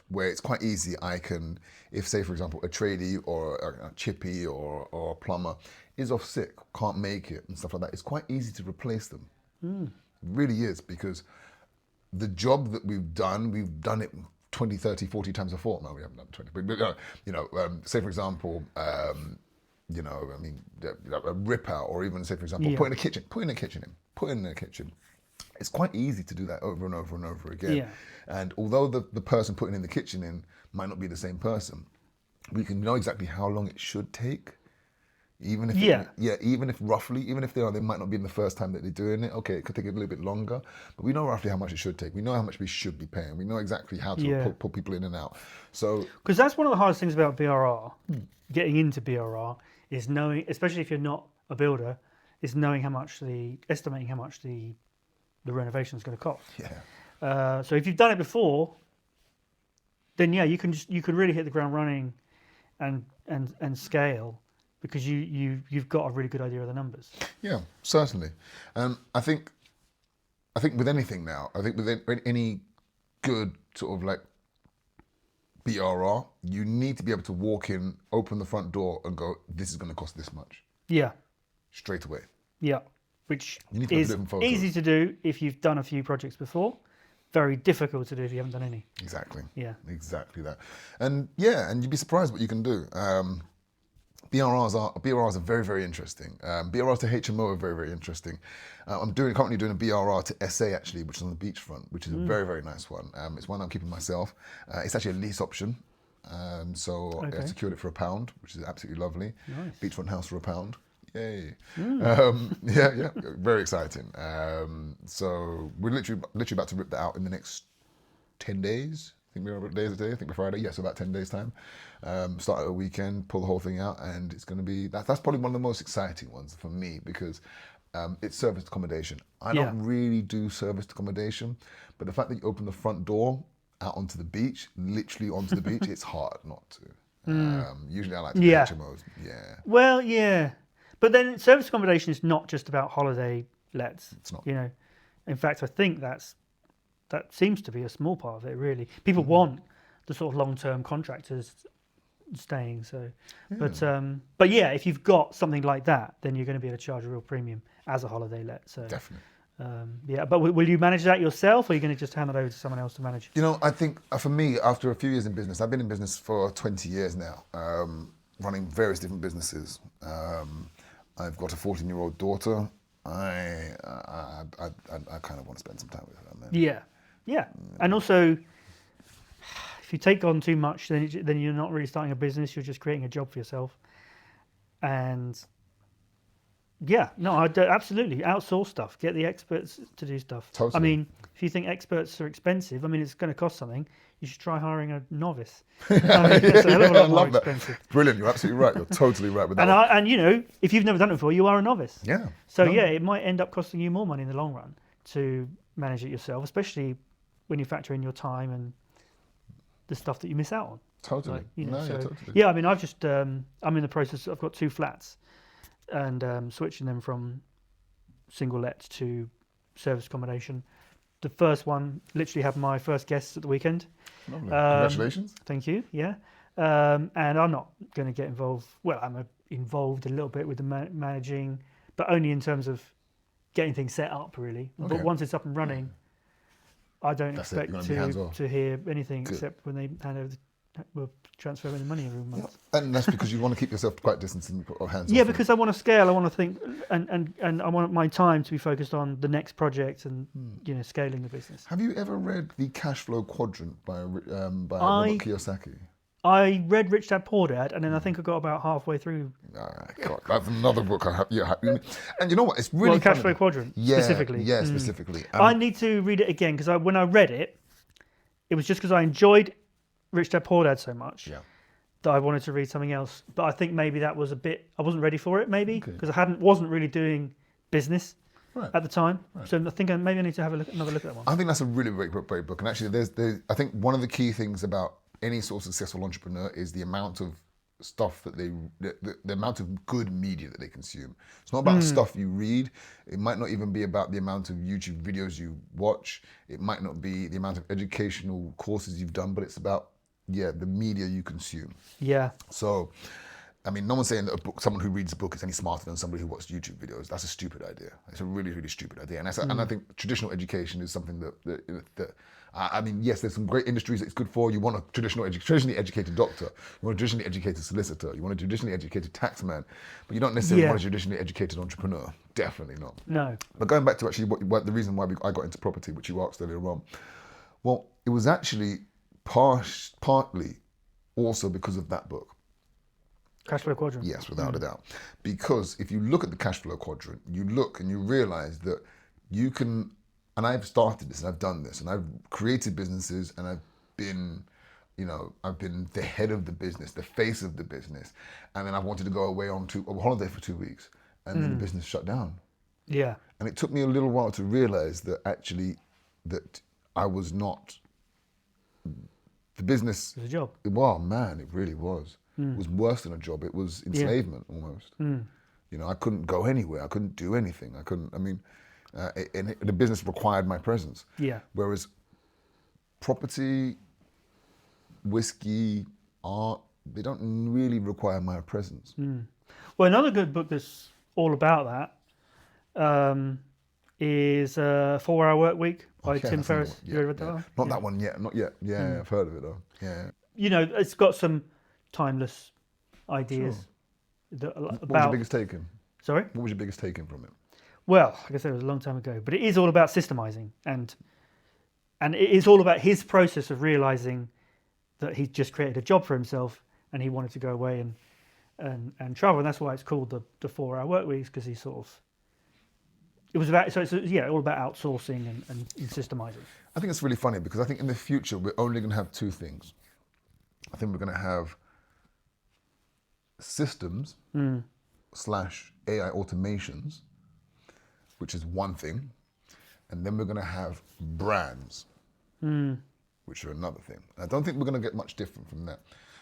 [SPEAKER 1] where it's quite easy. I can, if say for example a tradie or a chippy or a plumber is off sick, can't make it and stuff like that, it's quite easy to replace them. It really is, because the job that we've done it 20, 30, 40 times before. No, we haven't done 20, but say for example, a rip out, or even say for example, putting a kitchen in. It's quite easy to do that over and over and over again.
[SPEAKER 2] Yeah.
[SPEAKER 1] And although the person putting in the kitchen in might not be the same person, we can know exactly how long it should take. Even if they might not be in the first time that they're doing it. Okay, it could take a little bit longer, but we know roughly how much it should take. We know how much we should be paying. We know exactly how to put people in and out. So,
[SPEAKER 2] because that's one of the hardest things about BRR, getting into BRR, is knowing, especially if you're not a builder, is knowing estimating how much the renovation is going to cost.
[SPEAKER 1] Yeah.
[SPEAKER 2] So if you've done it before, then you can really hit the ground running, and scale, because you've got a really good idea of the numbers.
[SPEAKER 1] Yeah, certainly. I think with anything now, with any good sort of like BRR, you need to be able to walk in, open the front door, and go, this is going to cost this much.
[SPEAKER 2] Yeah.
[SPEAKER 1] Straight away.
[SPEAKER 2] Yeah. Which is easy to do if you've done a few projects before. Very difficult to do if you haven't done any.
[SPEAKER 1] Exactly.
[SPEAKER 2] Yeah.
[SPEAKER 1] Exactly that. And you'd be surprised what you can do. BRRs are very, very interesting. BRRs to HMO are very, very interesting. I'm currently doing a BRR to SA actually, which is on the beachfront, which is a very, very nice one. It's one I'm keeping myself. It's actually a lease option. I secured it for £1, which is absolutely lovely.
[SPEAKER 2] Nice.
[SPEAKER 1] Beachfront house for £1. Yay. Very exciting. So we're literally about to rip that out in the next 10 days. I think we're about days a day. I think we're Friday. So about 10 days time. Start at a weekend, pull the whole thing out, and it's going to be that's probably one of the most exciting ones for me, because it's serviced accommodation. I don't really do serviced accommodation, but the fact that you open the front door out onto the beach, literally onto the beach, it's hard not to. Usually I like to do HMOs. Yeah.
[SPEAKER 2] Well, yeah. But then service accommodation is not just about holiday lets.
[SPEAKER 1] It's not.
[SPEAKER 2] In fact, I think that seems to be a small part of it, really. People want the sort of long-term contractors staying. So, but if you've got something like that, then you're going to be able to charge a real premium as a holiday let. So
[SPEAKER 1] definitely.
[SPEAKER 2] But will you manage that yourself, or are you going to just hand it over to someone else to manage?
[SPEAKER 1] I think for me, after a few years in business, I've been in business for 20 years now, running various different businesses. I've got a 14-year-old daughter. I kind of want to spend some time with her, man.
[SPEAKER 2] Yeah. Yeah. And also, if you take on too much, then you're not really starting a business. You're just creating a job for yourself. And yeah, no, absolutely outsource stuff. Get the experts to do stuff.
[SPEAKER 1] Totally.
[SPEAKER 2] I mean, if you think experts are expensive, I mean, it's going to cost something. You should try hiring a novice. I mean, it's a hell of a lot more expensive.
[SPEAKER 1] Brilliant. You're absolutely right. You're totally right with that.
[SPEAKER 2] And you know, if you've never done it before, you are a novice.
[SPEAKER 1] Yeah.
[SPEAKER 2] So yeah, it might end up costing you more money in the long run to manage it yourself, especially when you factor in your time and the stuff that you miss out on.
[SPEAKER 1] Totally.
[SPEAKER 2] Like, you know,
[SPEAKER 1] totally.
[SPEAKER 2] Yeah, I mean, I've just I'm in the process. I've got 2 flats, and switching them from single let to service accommodation. The first one literally had my first guests at the weekend.
[SPEAKER 1] Lovely. Congratulations.
[SPEAKER 2] Thank you. Yeah, and I'm not going to get involved. Well, I'm involved a little bit with the managing, but only in terms of getting things set up, really.
[SPEAKER 1] Okay.
[SPEAKER 2] But once it's up and running, I don't expect to hear anything except when they hand over we'll transfer any money every month.
[SPEAKER 1] Yeah. And that's because you want to keep yourself quite distant and put hands
[SPEAKER 2] Yeah,
[SPEAKER 1] off
[SPEAKER 2] because I want to scale. I want to think, and I want my time to be focused on the next project and scaling the business.
[SPEAKER 1] Have you ever read The Cash Flow Quadrant by Robert Kiyosaki?
[SPEAKER 2] I read Rich Dad Poor Dad, and then I think I got about halfway through.
[SPEAKER 1] God, that's another book I have. Yeah, and you know what? It's really
[SPEAKER 2] Cash Flow Quadrant specifically.
[SPEAKER 1] Yeah, specifically.
[SPEAKER 2] I need to read it again because when I read it, it was just because I enjoyed Rich Dad Poor Dad so much that I wanted to read something else. But I think maybe that was I wasn't ready for it, maybe because I wasn't really doing business at the time. Right. So I think maybe I need to have another look at that one.
[SPEAKER 1] I think that's a really great book. And actually, I think one of the key things about any sort of successful entrepreneur is the amount of stuff that the amount of good media that they consume. It's not about stuff you read. It might not even be about the amount of YouTube videos you watch. It might not be the amount of educational courses you've done, but it's about the media you consume. Yeah. So, I mean, no one's saying that someone who reads a book is any smarter than somebody who watches YouTube videos. That's a stupid idea. It's a really, really stupid idea. And I think traditional education is something that I mean, yes, there's some great industries that it's good for. You want a traditionally educated doctor. You want a traditionally educated solicitor. You want a traditionally educated taxman. But you don't necessarily want a traditionally educated entrepreneur. Definitely not. No. But going back to actually what the reason why I got into property, which you asked earlier on, well, it was actually partly also because of that book.
[SPEAKER 2] Cash Flow Quadrant.
[SPEAKER 1] Yes, without a doubt. Because if you look at the Cash Flow Quadrant, you look and you realize that you can, and I've started this and I've done this and I've created businesses and I've been the head of the business, the face of the business. And then I wanted to go away on a holiday for 2 weeks and then the business shut down. Yeah. And it took me a little while to realize that actually that I was not, the business. It was a job. Well, man, it really was. It was worse than a job. It was enslavement almost. I couldn't go anywhere. I couldn't do anything. And the business required my presence. Yeah. Whereas property, whiskey, art, they don't really require my presence.
[SPEAKER 2] Well, another good book that's all about that is 4 Hour Work Week by Tim Ferriss. You read that one?
[SPEAKER 1] Not that one yet. Not yet. Yeah, I've heard of it though. Yeah.
[SPEAKER 2] It's got some timeless ideas.
[SPEAKER 1] Sure. What was your biggest take in?
[SPEAKER 2] Sorry?
[SPEAKER 1] What was your biggest take in from it?
[SPEAKER 2] Well, like I said, it was a long time ago, but it is all about systemizing and it is all about his process of realizing that he just created a job for himself and he wanted to go away and travel, and that's why it's called the 4 Hour Work Weeks, because it's all about outsourcing and systemizing.
[SPEAKER 1] I think it's really funny because I think in the future we're only going to have 2 things. I think we're going to have systems / AI automations, which is one thing, and then we're going to have brands, which are another thing. I don't think we're going to get much different from that.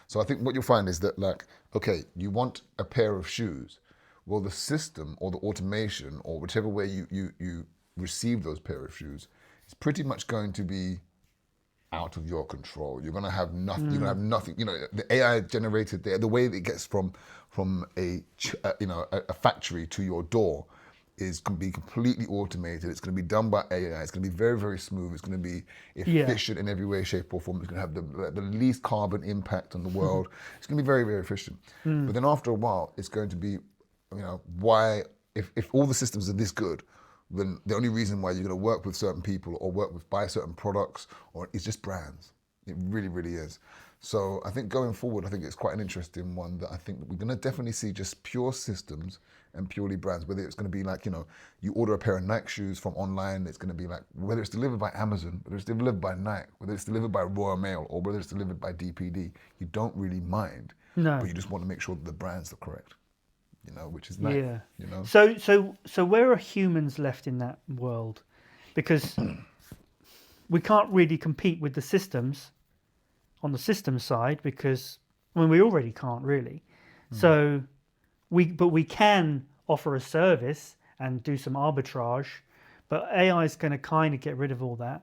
[SPEAKER 1] So I think what you'll find is that, like, okay, you want a pair of shoes. Well, the system or the automation or whichever way you receive those pair of shoes is pretty much going to be out of your control. You're going to have nothing. You're going to have nothing. The AI generated the way it gets from a factory to your door is going to be completely automated. It's going to be done by AI. It's going to be very, very smooth. It's going to be efficient in every way, shape, or form. It's going to have the least carbon impact on the world. It's going to be very, very efficient. But then after a while, it's going to be, why, if all the systems are this good, then the only reason why you're going to work with certain people or buy certain products or it's just brands. It really, really is. So I think going forward, I think it's quite an interesting one that I think we're going to definitely see just pure systems and purely brands, whether it's going to be like, you order a pair of Nike shoes from online, it's going to be like, whether it's delivered by Amazon, whether it's delivered by Nike, whether it's delivered by Royal Mail, or whether it's delivered by DPD, you don't really mind,
[SPEAKER 2] No.
[SPEAKER 1] but you just want to make sure that the brands are correct, which is nice.
[SPEAKER 2] Yeah. So where are humans left in that world? Because we can't really compete with the systems on the system side because we already can't really. So we can offer a service and do some arbitrage, but AI is going to kind of get rid of all that.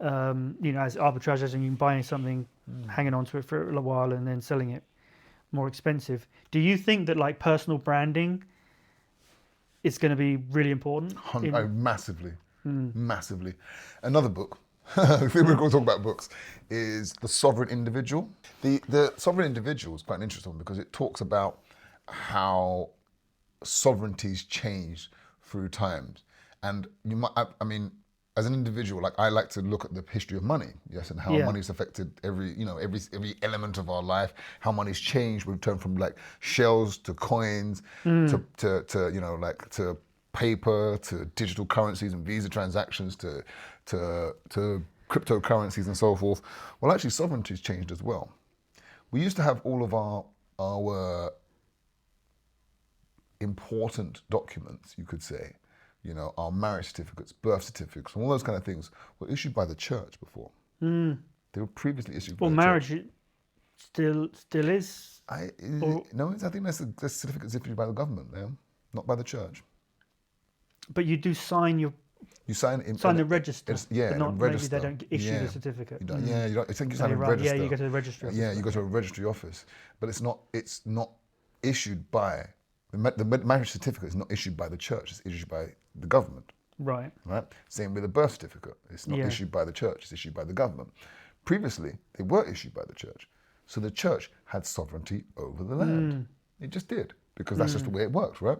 [SPEAKER 2] As arbitrage, as in you buying something, hanging on to it for a little while and then selling it more expensive. Do you think that like personal branding is going to be really important?
[SPEAKER 1] Massively. Another book, if we're going to talk about books, is The Sovereign Individual. The Sovereign Individual is quite an interesting one because it talks about how sovereignties change through times. And you might, as an individual, like I like to look at the history of money, yes, and how money's affected every element of our life, how money's changed. We've turned from like shells to coins to paper to digital currencies and Visa transactions to cryptocurrencies and so forth. Well, actually, sovereignty's changed as well. We used to have all of our important documents, you could say, our marriage certificates, birth certificates, and all those kind of things were issued by the church before. They were previously issued by the
[SPEAKER 2] marriage
[SPEAKER 1] church.
[SPEAKER 2] Still is.
[SPEAKER 1] No, I think that's certificates issued by the government, not by the church.
[SPEAKER 2] But you do sign
[SPEAKER 1] You sign
[SPEAKER 2] the register.
[SPEAKER 1] But not
[SPEAKER 2] register. Maybe they don't issue the certificate.
[SPEAKER 1] You don't, you don't. I think you sign a register.
[SPEAKER 2] Yeah, you go to the registry office.
[SPEAKER 1] Yeah, you go to a registry office, but it's not issued by the marriage certificate. Is not issued by the church. It's issued by the government.
[SPEAKER 2] Right.
[SPEAKER 1] Same with the birth certificate. It's not issued by the church. It's issued by the government. Previously, they were issued by the church, so the church had sovereignty over the land. It just did because that's just the way it works, right?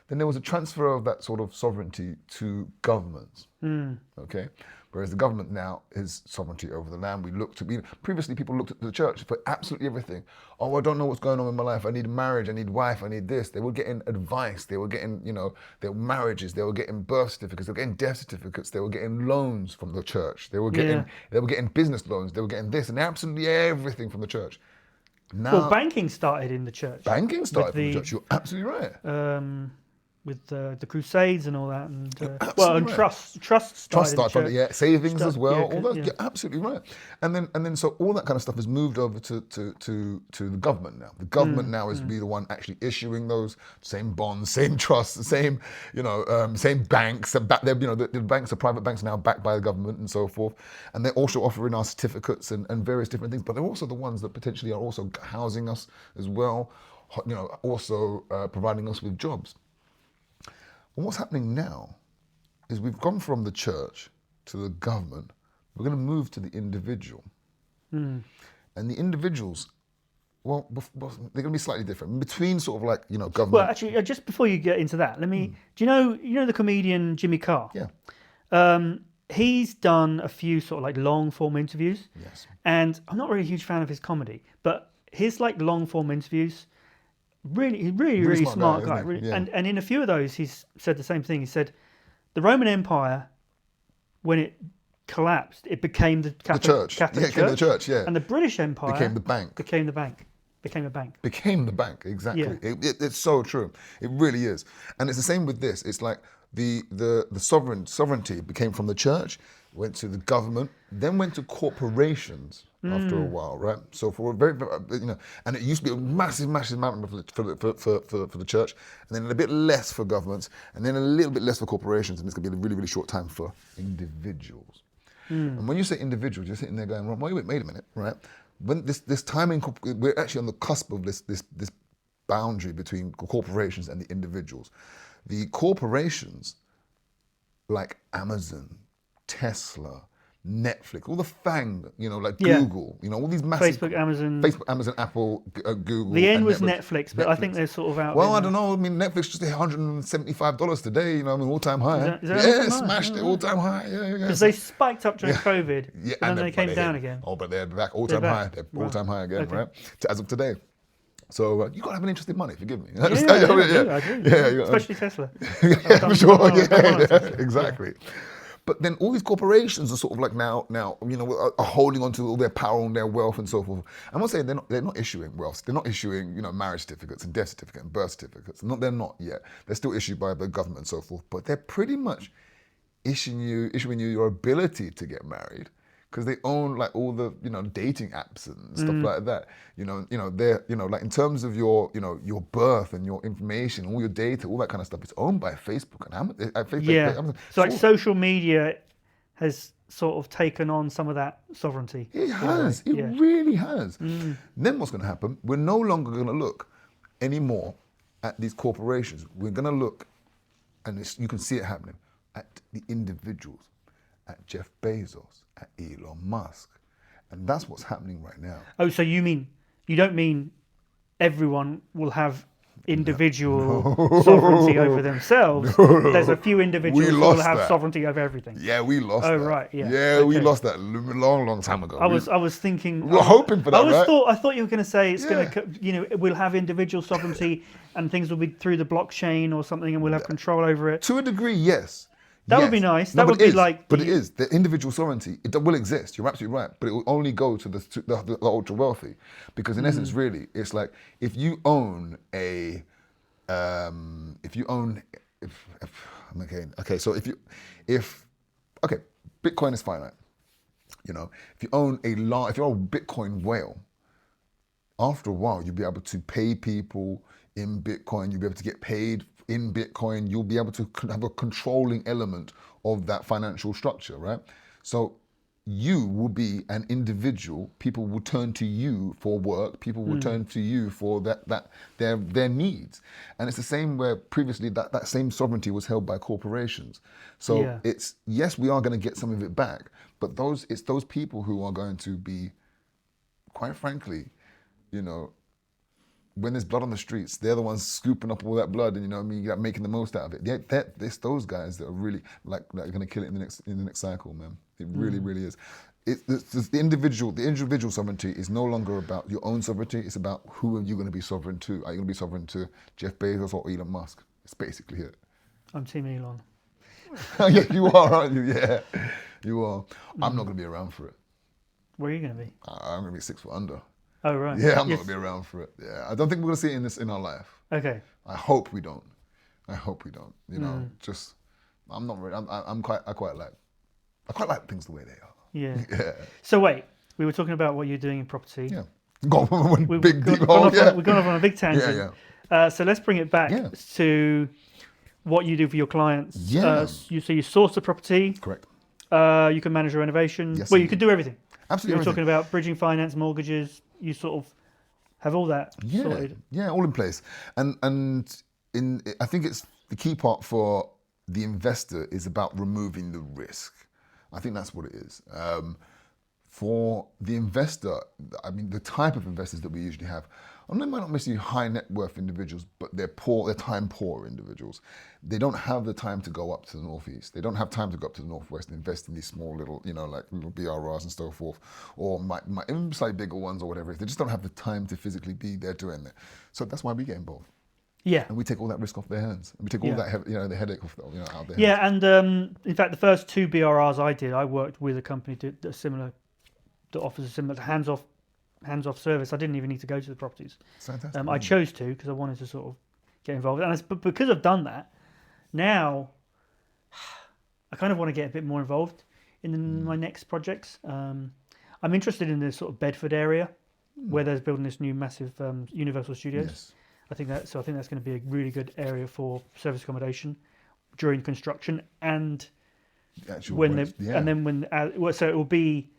[SPEAKER 1] Then there was a transfer of that sort of sovereignty to governments. Okay, whereas the government now is sovereignty over the land. Previously people looked at the church for absolutely everything. Oh, I don't know what's going on in my life. I need marriage. I need wife. I need this. They were getting advice. They were getting, their marriages. They were getting birth certificates. They were getting death certificates. They were getting loans from the church. They were getting business loans. They were getting this and absolutely everything from the church. Now,
[SPEAKER 2] banking started in the church.
[SPEAKER 1] Banking started in the church. You're absolutely right.
[SPEAKER 2] With the Crusades and all that, and
[SPEAKER 1] trust started from savings as well. All those,
[SPEAKER 2] yeah.
[SPEAKER 1] You're absolutely right. And then so all that kind of stuff has moved over to the government now. The government now is be the one actually issuing those same bonds, same trusts, same same banks. Back there, the banks, the private banks are now backed by the government and so forth. And they're also offering our certificates and various different things. But they're also the ones that potentially are also housing us as well. Also providing us with jobs. And what's happening now is we've gone from the church to the government. We're going to move to the individual. And the individuals, they're going to be slightly different. Between sort of like, government.
[SPEAKER 2] Well, actually, just before you get into that, let me, do you know the comedian Jimmy Carr?
[SPEAKER 1] Yeah.
[SPEAKER 2] He's done a few sort of like long form interviews.
[SPEAKER 1] Yes.
[SPEAKER 2] And I'm not really a huge fan of his comedy, but his like long form interviews, really smart guy.
[SPEAKER 1] Yeah.
[SPEAKER 2] And in a few of those, he's said the same thing. He said, the Roman Empire, when it collapsed, it became the Catholic
[SPEAKER 1] Church.
[SPEAKER 2] Catholic
[SPEAKER 1] it became the church, yeah.
[SPEAKER 2] And the British Empire
[SPEAKER 1] became the bank.
[SPEAKER 2] Became the bank. Became a bank.
[SPEAKER 1] Became the bank, exactly.
[SPEAKER 2] Yeah.
[SPEAKER 1] It's so true. It really is. And it's the same with this. It's like the sovereignty became from the church, went to the government, then went to corporations after a while, right? So for a very, and it used to be a massive amount for the church, and then a bit less for governments, and then a little bit less for corporations, and it's going to be a really short time for individuals. And when you say individuals, you're sitting there going, wait a minute, right? When this timing, we're actually on the cusp of this boundary between corporations and the individuals. The corporations, like Amazon, Tesla, Netflix, all the FANG, like
[SPEAKER 2] Yeah.
[SPEAKER 1] Google, all these massive
[SPEAKER 2] Facebook, Amazon.
[SPEAKER 1] Apple, Google.
[SPEAKER 2] The end
[SPEAKER 1] and
[SPEAKER 2] was Netflix, but I think they're sort of out.
[SPEAKER 1] Well, I don't know. I mean, Netflix just hit $175 today. all-time high.
[SPEAKER 2] Is that
[SPEAKER 1] smashed it, all-time high. Yeah.
[SPEAKER 2] Because they spiked up during COVID, and then they came down again.
[SPEAKER 1] Oh, but they're back all-time high. They're all-time high again, right? As of today. So you got to have an interest in money. Forgive me.
[SPEAKER 2] I do.
[SPEAKER 1] Yeah,
[SPEAKER 2] especially Tesla.
[SPEAKER 1] Yeah, for sure. Yeah, exactly. But then all these corporations are sort of like now, are holding on to all their power and their wealth and so forth. I'm not saying they're not issuing wealth. They're not issuing, marriage certificates and death certificates and birth certificates. They're not yet. They're still issued by the government and so forth. But they're pretty much issuing you your ability to get married, because they own like all the dating apps and stuff like that. They're like in terms of your your birth and your information, all your data, all that kind of stuff. It's owned by Facebook and Amazon.
[SPEAKER 2] So like social media has sort of taken on some of that sovereignty.
[SPEAKER 1] It has. It really has. Then what's going to happen? We're no longer going to look anymore at these corporations. We're going to look, and you can see it happening, at the individuals, at Jeff Bezos, at Elon Musk. And that's what's happening right now.
[SPEAKER 2] Oh, so you don't mean everyone will have individual sovereignty over themselves? There's a few individuals who will have sovereignty over everything.
[SPEAKER 1] Yeah, we lost that.
[SPEAKER 2] Oh, right, yeah.
[SPEAKER 1] Yeah, okay. We lost that a long time ago.
[SPEAKER 2] I was thinking...
[SPEAKER 1] We were hoping for that,
[SPEAKER 2] I thought you were going to say it's going to, we'll have individual sovereignty and things will be through the blockchain or something and we'll have control over it.
[SPEAKER 1] To a degree, yes.
[SPEAKER 2] That would be nice. That would be like...
[SPEAKER 1] But it is. The individual sovereignty, it will exist. You're absolutely right. But it will only go to the ultra wealthy. Because in essence, really, it's like if you own a... Bitcoin is finite. If you own if you're a Bitcoin whale, after a while, you'll be able to pay people in Bitcoin. You'll be able to get paid in Bitcoin. You'll be able to have a controlling element of that financial structure, right? So you will be an individual. People will turn to you for work. People will turn to you for their needs. And it's the same where previously that same sovereignty was held by corporations. So it's, yes, we are going to get some of it back, but it's those people who are going to be, quite frankly, when there's blood on the streets, they're the ones scooping up all that blood and making the most out of it. It's those guys that are really that are going to kill it in the next cycle, man. It really, really is. The individual sovereignty is no longer about your own sovereignty. It's about who are you going to be sovereign to. Are you going to be sovereign to Jeff Bezos or Elon Musk? It's basically it.
[SPEAKER 2] I'm Team Elon.
[SPEAKER 1] Yeah, you are, aren't you? Yeah, you are. I'm not going to be around for it.
[SPEAKER 2] Where are you going to be?
[SPEAKER 1] I'm going to be 6 foot under.
[SPEAKER 2] Oh, right.
[SPEAKER 1] Yeah, I'm not going to be around for it. Yeah, I don't think we're going to see it in our life.
[SPEAKER 2] Okay.
[SPEAKER 1] I hope we don't. Just, I'm not really, I quite like things the way they are.
[SPEAKER 2] Yeah. So wait, we were talking about what you're doing in property.
[SPEAKER 1] Yeah. We've gone
[SPEAKER 2] off on a big tangent. So let's bring it back to what you do for your clients.
[SPEAKER 1] Yeah.
[SPEAKER 2] You source the property.
[SPEAKER 1] Correct.
[SPEAKER 2] You can manage a renovation.
[SPEAKER 1] Yes,
[SPEAKER 2] you could do everything.
[SPEAKER 1] Absolutely.
[SPEAKER 2] We're talking about bridging finance, mortgages. You sort of have all that sorted.
[SPEAKER 1] Yeah, all in place. And I think it's the key part for the investor is about removing the risk. I think that's what it is. For the investor, I mean, the type of investors that we usually have, they might not necessarily high net worth individuals, but they're time poor individuals. They don't have the time to go up to the northeast. They don't have time to go up to the northwest and invest in these small little, like little BRRs and so forth, or even slightly bigger ones or whatever. They just don't have the time to physically be there doing that. So that's why we get involved.
[SPEAKER 2] Yeah.
[SPEAKER 1] And we take all that risk off their hands. And we take all that, the headache off, out their hands.
[SPEAKER 2] Yeah, and in fact, the first 2 BRRs I did, I worked with a company that offers a similar hands-off service. I didn't even need to go to the properties.
[SPEAKER 1] Fantastic.
[SPEAKER 2] I chose to because I wanted to sort of get involved. But because I've done that, now I kind of want to get a bit more involved in my next projects. I'm interested in the sort of Bedford area where they're building this new massive Universal Studios.
[SPEAKER 1] Yes.
[SPEAKER 2] I think that's going to be a really good area for service accommodation during construction and so it will be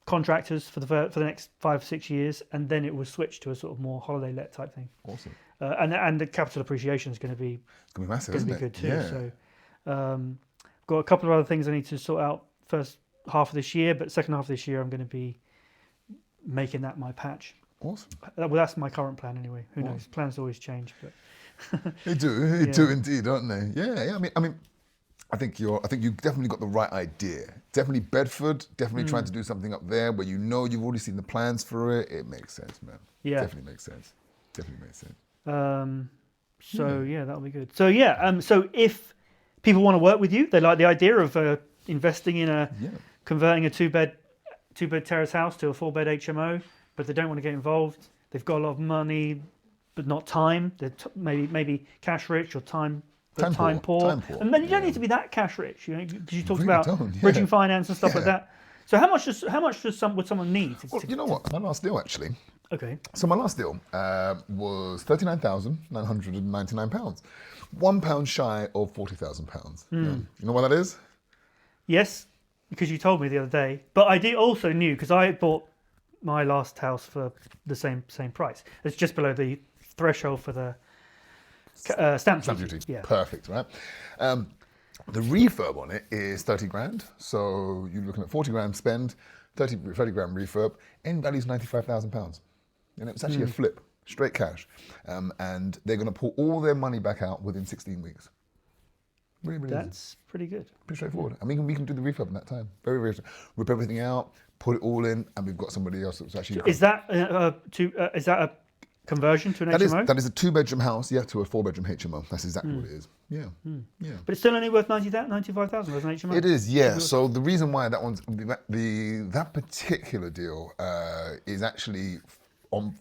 [SPEAKER 2] contractors for the next 5-6 years, and then it will switch to a sort of more holiday let type thing.
[SPEAKER 1] Awesome.
[SPEAKER 2] And the capital appreciation is going to be
[SPEAKER 1] massive.
[SPEAKER 2] Going to be good too.
[SPEAKER 1] Yeah.
[SPEAKER 2] So, got a couple of other things I need to sort out first half of this year, but second half of this year I'm going to be making that my patch.
[SPEAKER 1] Awesome.
[SPEAKER 2] Well, that's my current plan anyway. Who knows? Plans always change, but
[SPEAKER 1] They do indeed, don't they? Yeah. I think you definitely got the right idea. Definitely Bedford. Definitely trying to do something up there where you've already seen the plans for it. It makes sense, man.
[SPEAKER 2] Yeah,
[SPEAKER 1] definitely makes sense.
[SPEAKER 2] So that'll be good. So so if people want to work with you, they like the idea of investing in converting a two-bed terrace house to a 4-bed HMO, but they don't want to get involved. They've got a lot of money, but not time. They're maybe cash rich or time poor. And then you don't need to be that cash rich, because you talked about bridging finance and stuff like that. So how much would someone need?
[SPEAKER 1] Well, you know what? My last deal actually.
[SPEAKER 2] Okay.
[SPEAKER 1] So my last deal was £39,999, £1 shy of £40,000. Yeah. You know what that is?
[SPEAKER 2] Yes, because you told me the other day. But I also knew, because I bought my last house for the same price. It's just below the threshold for the stamp duty. Yeah.
[SPEAKER 1] Perfect, right? The refurb on it is 30 grand. So you're looking at 40 grand spend, 30 grand refurb, end value is £95,000. And it's actually a flip, straight cash. And they're going to pull all their money back out within 16 weeks. Really, really
[SPEAKER 2] That's pretty good.
[SPEAKER 1] Pretty straightforward. And we can do the refurb in that time. Very, very rip everything out, put it all in, and we've got somebody else that's actually...
[SPEAKER 2] Is that a conversion to an HMO?
[SPEAKER 1] That is a 2-bedroom house, to a 4-bedroom HMO. That's exactly what it is. Yeah.
[SPEAKER 2] But it's still only worth 95,000 as an HMO?
[SPEAKER 1] It is, yeah. So the reason why that particular deal is actually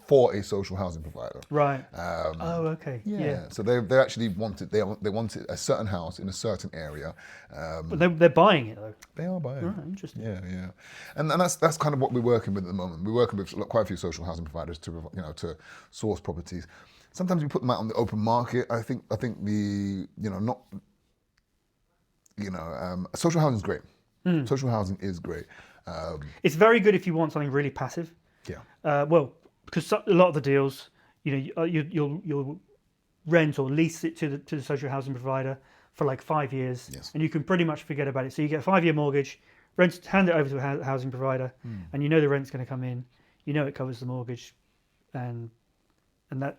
[SPEAKER 1] for a social housing provider.
[SPEAKER 2] Right. Okay. Yeah.
[SPEAKER 1] So they actually wanted a certain house in a certain area.
[SPEAKER 2] But they're buying it though.
[SPEAKER 1] They are buying.
[SPEAKER 2] Right. Interesting.
[SPEAKER 1] Yeah. And that's kind of what we're working with at the moment. We're working with quite a few social housing providers to source properties. Sometimes we put them out on the open market. I think social housing is great. Social housing is great.
[SPEAKER 2] It's very good if you want something really passive.
[SPEAKER 1] Yeah.
[SPEAKER 2] Because a lot of the deals, you'll rent or lease it to the social housing provider for like 5 years, and you can pretty much forget about it. So you get a 5-year mortgage, hand it over to a housing provider, and the rent's going to come in. It covers the mortgage, and that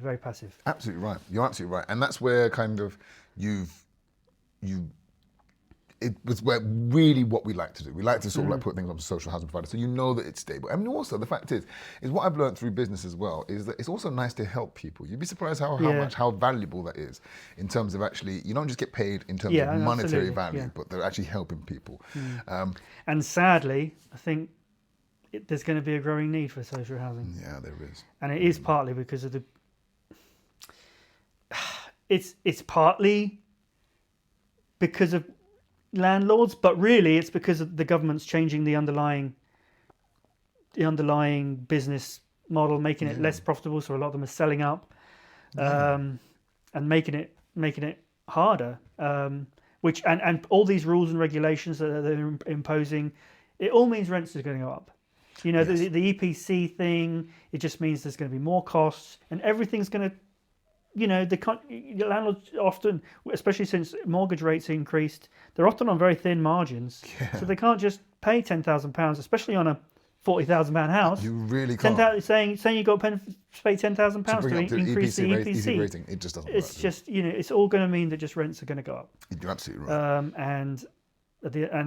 [SPEAKER 2] very passive.
[SPEAKER 1] Absolutely right. You're absolutely right, and that's where kind of it was really what we like to do. We like to sort of like put things on social housing providers so that it's stable. I mean, also the fact is what I've learned through business as well is that it's also nice to help people. You'd be surprised how valuable that is in terms of actually, you don't just get paid in terms of monetary value, but they're actually helping people.
[SPEAKER 2] And sadly, I think there's going to be a growing need for social housing.
[SPEAKER 1] Yeah, there is.
[SPEAKER 2] And it is partly because of it's partly because of landlords, but really it's because of the government's changing the underlying business model, making it less profitable. So a lot of them are selling up, and making it harder. Which and all these rules and regulations that they're imposing, it all means rents are going to go up. The EPC thing, it just means there's going to be more costs, and everything's going to. The landlords often, especially since mortgage rates increased, they're often on very thin margins. Yeah. So they can't just pay £10,000, especially on a £40,000 house. You really can't. Saying you've got to pay £10,000 to increase the EPC
[SPEAKER 1] rating, it just doesn't
[SPEAKER 2] work. It's all going to mean that just rents are going to go up.
[SPEAKER 1] You're absolutely right.
[SPEAKER 2] And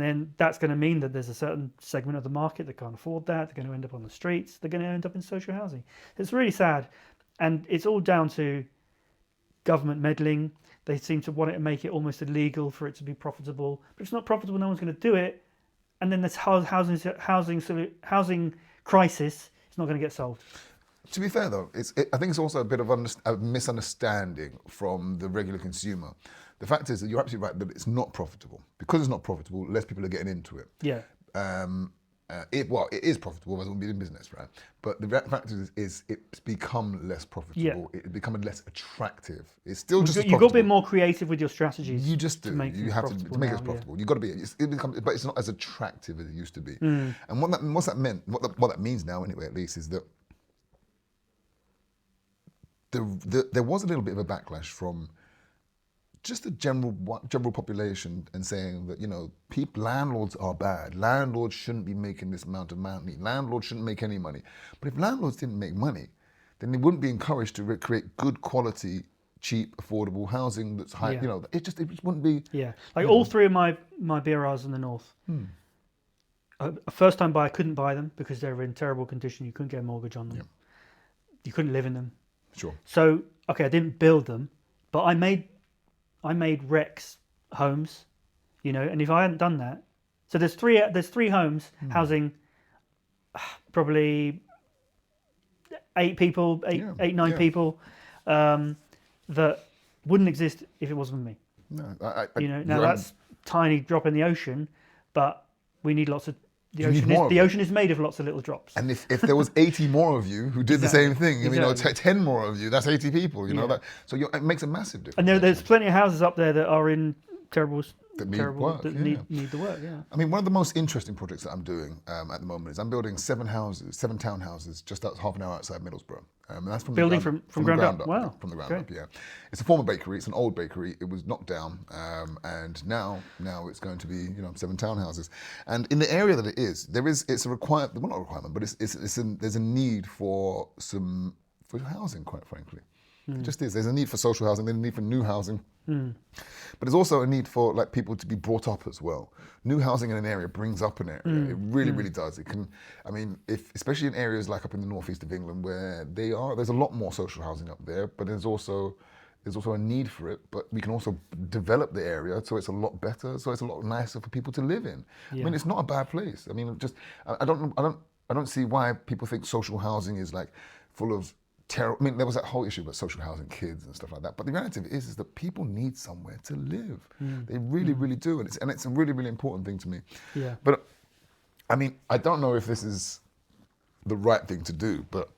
[SPEAKER 2] then that's going to mean that there's a certain segment of the market that can't afford that. They're going to end up on the streets. They're going to end up in social housing. It's really sad, and it's all down to government meddling. They seem to want it to make it almost illegal for it to be profitable, but it's not profitable. No one's going to do it, and then this housing crisis is not going to get solved.
[SPEAKER 1] To be fair, though, I think it's also a bit of a misunderstanding from the regular consumer. The fact is that you're absolutely right that it's not profitable. Because it's not profitable, less people are getting into it.
[SPEAKER 2] Yeah.
[SPEAKER 1] It is profitable, otherwise it wouldn't be in business, right? But the fact is it's become less profitable.
[SPEAKER 2] Yeah.
[SPEAKER 1] It's become less attractive. It's still just
[SPEAKER 2] You've got to be more creative with your strategies.
[SPEAKER 1] You just do.
[SPEAKER 2] To make
[SPEAKER 1] you have to make it profitable. You've got to be. But it's not as attractive as it used to be. And what that means now, anyway, at least, is that there was a little bit of a backlash from just the general population and saying that, you know, landlords are bad. Landlords shouldn't be making this amount of money. Landlords shouldn't make any money. But if landlords didn't make money, then they wouldn't be encouraged to create good quality, cheap, affordable housing that's high.
[SPEAKER 2] Yeah.
[SPEAKER 1] You know, it just wouldn't be.
[SPEAKER 2] Yeah, like all three of my BRRs in the north. A first-time buyer couldn't buy them because they were in terrible condition. You couldn't get a mortgage on them.
[SPEAKER 1] Yeah.
[SPEAKER 2] You couldn't live in them.
[SPEAKER 1] Sure.
[SPEAKER 2] So, okay, I didn't build them, but I made Rex homes, you know. And if I hadn't done that, so there's three homes housing probably 9 people that wouldn't exist if it wasn't for me.
[SPEAKER 1] No,
[SPEAKER 2] Now that's tiny drop in the ocean, but we need lots of. The ocean is made of lots of little drops.
[SPEAKER 1] And if there was 80 more of you who did the same thing, I mean, 10 more of you, that's 80 people, you know. That. So it makes a massive difference.
[SPEAKER 2] And there's plenty of houses up there that are in terrible
[SPEAKER 1] that need work.
[SPEAKER 2] That need the work. Yeah.
[SPEAKER 1] I mean, one of the most interesting projects that I'm doing at the moment is I'm building 7 townhouses just half an hour outside Middlesbrough. And that's from
[SPEAKER 2] building
[SPEAKER 1] from
[SPEAKER 2] the ground up.
[SPEAKER 1] Wow.
[SPEAKER 2] Wow.
[SPEAKER 1] From the ground up. Yeah. It's a former bakery. It's an old bakery. It was knocked down, and now it's going to be 7 townhouses. And in the area that it's a requirement. Well, not a requirement, but there's a need for housing, quite frankly. It just is. There's a need for social housing. There's a need for new housing. But there's also a need for people to be brought up as well. New housing in an area brings up an area. It really, really does. It can. I mean, especially in areas like up in the northeast of England where there's a lot more social housing up there, but there's also a need for it. But we can also develop the area so it's a lot better, so it's a lot nicer for people to live in. Yeah. I mean, it's not a bad place. I mean, I don't see why people think social housing is full of. I mean, there was that whole issue about social housing, kids and stuff like that. But the reality of it is that people need somewhere to live. They really, really do, and it's a really, really important thing to me.
[SPEAKER 2] Yeah.
[SPEAKER 1] But I mean, I don't know if this is the right thing to do, but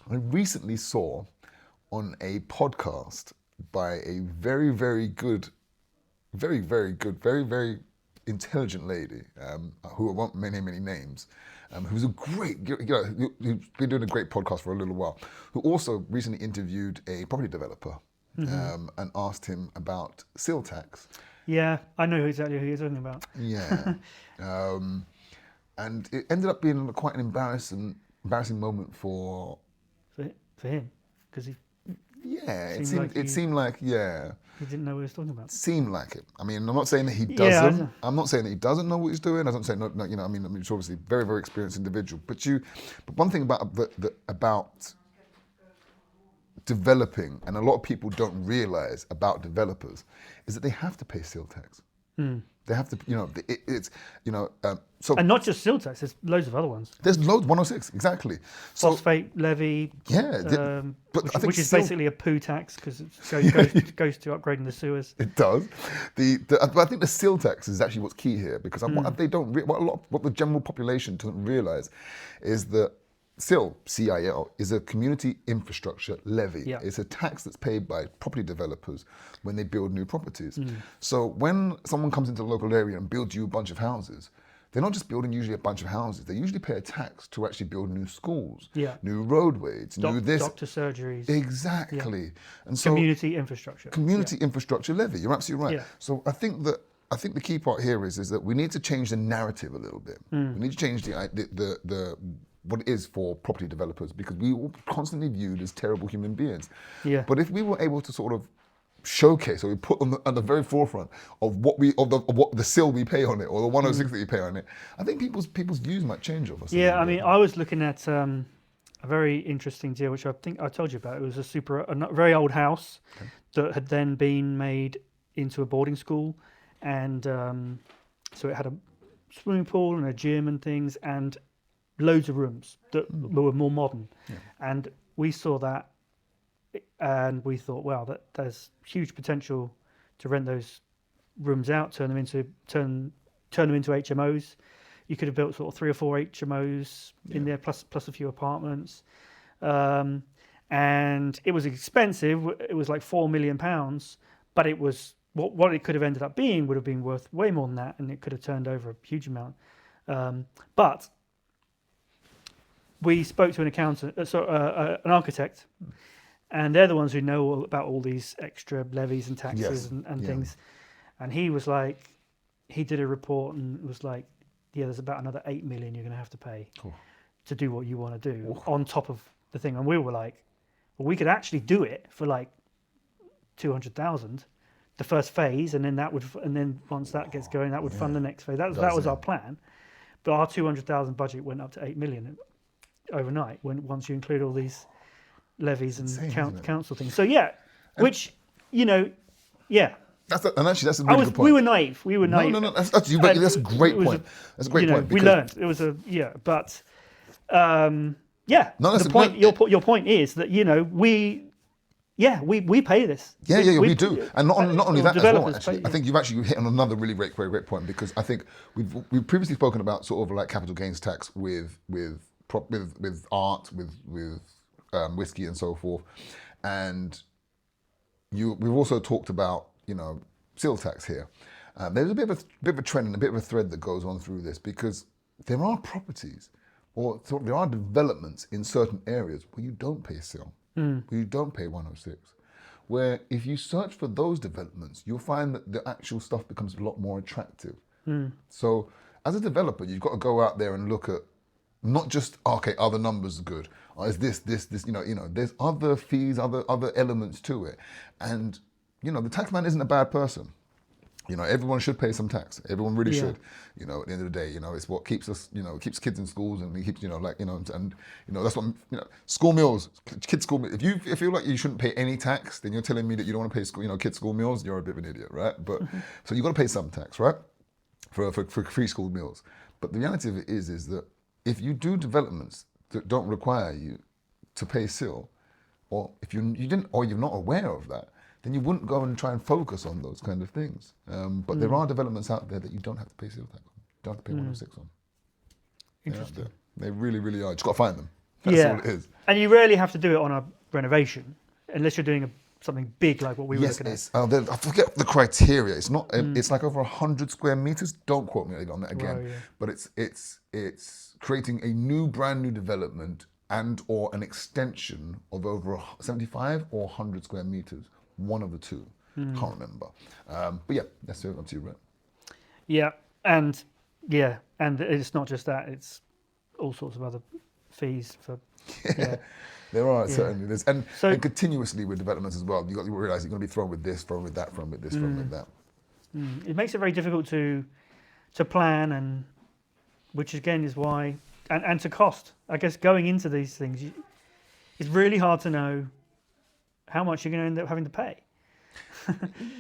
[SPEAKER 1] I recently saw on a podcast by a very, very good, very, very good, very, very intelligent lady who I won't name any names. Who's a great, who's been doing a great podcast for a little while, who also recently interviewed a property developer and asked him about seal tax.
[SPEAKER 2] Yeah, I know exactly who you're talking about.
[SPEAKER 1] Yeah. And it ended up being quite an embarrassing moment for
[SPEAKER 2] him, because he.
[SPEAKER 1] Yeah, it seemed like
[SPEAKER 2] he didn't know what he was talking about.
[SPEAKER 1] Seemed like it. I mean, I'm not saying that he doesn't. Yeah, I'm not saying that he doesn't know what he's doing. I don't say no. I mean, he's obviously a very, very experienced individual. But one thing about about developing, and a lot of people don't realize about developers, is that they have to pay seal tax. They have to, so.
[SPEAKER 2] And not just seal tax, there's loads of other ones.
[SPEAKER 1] There's loads, 106, exactly.
[SPEAKER 2] So, phosphate levy.
[SPEAKER 1] Yeah.
[SPEAKER 2] Which is basically a poo tax because it goes to upgrading the sewers.
[SPEAKER 1] It does. But I think the seal tax is actually what's key here, because what the general population doesn't realize is that CIL is a community infrastructure levy. Yeah. It's a tax that's paid by property developers when they build new properties. So when someone comes into the local area and builds you a bunch of houses, they're not just building usually a bunch of houses. They usually pay a tax to actually build new schools, new roadways, new this.
[SPEAKER 2] Doctor surgeries.
[SPEAKER 1] Exactly.
[SPEAKER 2] Yeah.
[SPEAKER 1] And so
[SPEAKER 2] community infrastructure.
[SPEAKER 1] Infrastructure levy. You're absolutely right.
[SPEAKER 2] Yeah.
[SPEAKER 1] So I think the key part here is that we need to change the narrative a little bit. We need to change the what it is for property developers, because we were constantly viewed as terrible human beings. Yeah. But if we were able to sort of showcase, or we put on the very forefront of what the CIL we pay on it, or the 106 that we pay on it, I think people's views might change of us.
[SPEAKER 2] Yeah, I mean, I was looking at a very interesting deal, which I think I told you about. It was a very old house that had then been made into a boarding school, and so it had a swimming pool and a gym and things, and loads of rooms that were more modern. Yeah. And we saw that, and we thought, wow, there's huge potential to rent those rooms out, turn them into HMOs. You could have built sort of 3 or 4 HMOs in there, plus a few apartments. And it was expensive. It was like £4 million, but it was what it could have ended up being would have been worth way more than that, and it could have turned over a huge amount. But we spoke to an accountant, an architect, and they're the ones who know all about all these extra levies and taxes
[SPEAKER 1] Yes.
[SPEAKER 2] and things. And he was like, he did a report and was like, yeah, there's about another 8 million you're going to have to pay to do what you want to do on top of the thing. And we were like, well, we could actually do it for like 200,000, the first phase, and then once that gets going, that would fund the next phase. That was our plan. But our 200,000 budget went up to 8 million overnight once you include all these levies and council things. So which,
[SPEAKER 1] That's a really good point.
[SPEAKER 2] We were naive.
[SPEAKER 1] No. That's a great point. That's a great point.
[SPEAKER 2] We learned. It was but the point. Your point is that we pay this.
[SPEAKER 1] We do, and not only that as well. Actually, I think you've actually hit on another really great point, because I think we've previously spoken about sort of like capital gains tax with art, with whiskey and so forth, and we've also talked about sales tax here. There's a bit of a trend and a bit of a thread that goes on through this, because there are properties or there are developments in certain areas where you don't pay sale, where you don't pay 106, where if you search for those developments, you'll find that the actual stuff becomes a lot more attractive. So as a developer, you've got to go out there and look at not just, are the numbers good? Or is this, there's other fees, other elements to it. And, the tax man isn't a bad person. Everyone should pay some tax. Everyone really should. At the end of the day, it's what keeps us, keeps kids in schools, and it keeps, that's what, school meals, kids' school meals. If you feel like you shouldn't pay any tax, then you're telling me that you don't want to pay school, kids' school meals, you're a bit of an idiot, right? But, so you've got to pay some tax, right? For free school meals. But the reality of it is that if you do developments that don't require you to pay SIL, or if you didn't, or you're not aware of that, then you wouldn't go and try and focus on those kind of things. But there are developments out there that you don't have to pay SIL tax on. You don't have to pay 106 on.
[SPEAKER 2] Interesting.
[SPEAKER 1] They really, really are. You just got to find them. That's all it is.
[SPEAKER 2] And you rarely have to do it on a renovation, unless you're doing something big like what we were looking at.
[SPEAKER 1] I forget the criteria. It's not. It's like over 100 square meters. Don't quote me on that again. But it's creating a brand new development and or an extension of over 75 or 100 square meters. One of the two. Can't remember. But that's up to you, right?
[SPEAKER 2] Yeah, and it's not just that. It's all sorts of other fees for.
[SPEAKER 1] There are certainly. There's and continuously with developments as well. You got to realise you're going to be thrown with this, thrown with that, thrown with this, thrown with that.
[SPEAKER 2] It makes it very difficult to plan, and which again is why and to cost. I guess going into these things, it's really hard to know how much you're going to end up having to pay.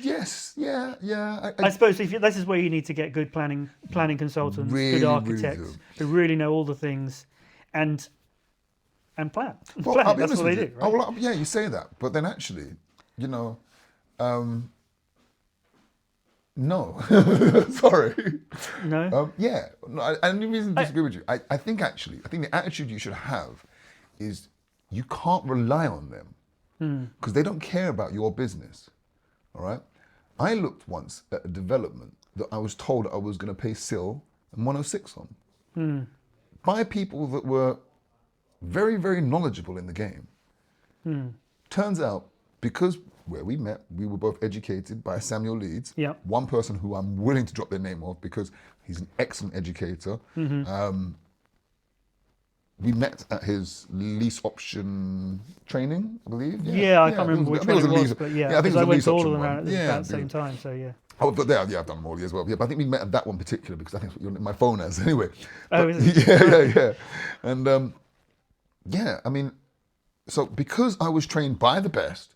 [SPEAKER 1] Yes, yeah.
[SPEAKER 2] I suppose this is where you need to get good planning consultants,
[SPEAKER 1] really,
[SPEAKER 2] good architects who really know all the things, and plan.
[SPEAKER 1] Well,
[SPEAKER 2] plan.
[SPEAKER 1] I'll be
[SPEAKER 2] That's
[SPEAKER 1] honest
[SPEAKER 2] what
[SPEAKER 1] with
[SPEAKER 2] they
[SPEAKER 1] you.
[SPEAKER 2] do. Right?
[SPEAKER 1] Well, yeah, you say that, but then actually, no. Sorry.
[SPEAKER 2] No.
[SPEAKER 1] And the reason to disagree with you, I think the attitude you should have is you can't rely on them because they don't care about your business. All right. I looked once at a development that I was told I was going to pay SIL and 106 on by people that were very, very knowledgeable in the game. Turns out, because where we met, we were both educated by Samuel Leeds, one person who I'm willing to drop their name off because he's an excellent educator. We met at his lease option training, I believe.
[SPEAKER 2] I can't remember which one it was, but I think I went to all of them at the same time, so yeah.
[SPEAKER 1] Oh, but I've done them all as well. Yeah, but I think we met at that one particular because I think that's what my phone has anyway.
[SPEAKER 2] Is it?
[SPEAKER 1] Yeah. And I mean, so because I was trained by the best,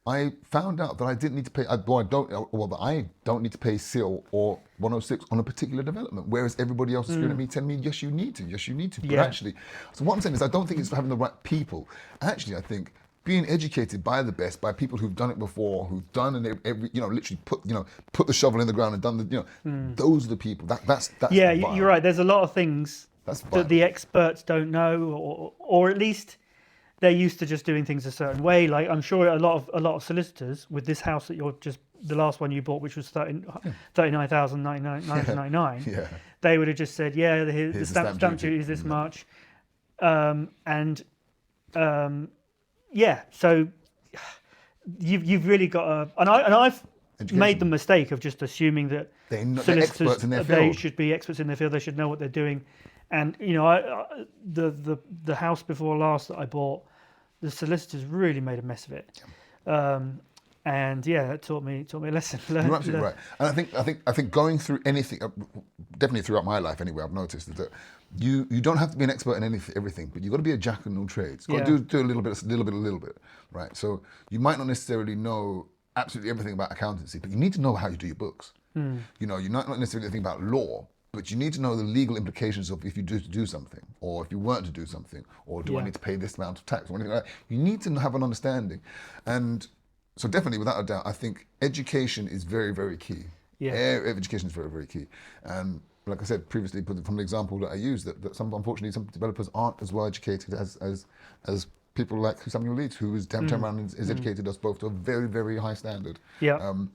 [SPEAKER 1] I found out that I didn't need to pay. That I don't need to pay SIL or 106 on a particular development, whereas everybody else is screaming at me, telling me, "Yes, you need to. Yes, you need to." But actually, so what I'm saying is, I don't think it's having the right people. Actually, I think being educated by the best, by people who've done it before, who've done and every, literally put the shovel in the ground and done the, those are the people. That's
[SPEAKER 2] yeah,
[SPEAKER 1] vital.
[SPEAKER 2] You're right. There's a lot of things
[SPEAKER 1] that
[SPEAKER 2] the experts don't know, or at least they're used to just doing things a certain way. Like I'm sure a lot of solicitors with this house that you're just the last one you bought, which was 39,999, they would have just said, the stamp duty is this much, and so you've really got to, and I've made the mistake of just assuming that
[SPEAKER 1] they're experts in their field.
[SPEAKER 2] They should be experts in their field. They should know what they're doing. And the house before last that I bought, the solicitors really made a mess of it. And it taught me a lesson.
[SPEAKER 1] You're absolutely right. And I think going through anything, definitely throughout my life anyway, I've noticed is that you don't have to be an expert in everything, but you've got to be a jack in all trades. You've got to do a little bit, right? So you might not necessarily know absolutely everything about accountancy, but you need to know how you do your books. You know, you're not necessarily think about law, but you need to know the legal implications of if you do something, or if you weren't to do something, or do I need to pay this amount of tax, or anything like that. You need to have an understanding. And so definitely, without a doubt, I think education is very, very key. Education is very, very key. And like I said previously, from the example that I used, that unfortunately some developers aren't as well educated as people like Samuel Leeds, who has turned around and has educated us both to a very, very high standard.
[SPEAKER 2] So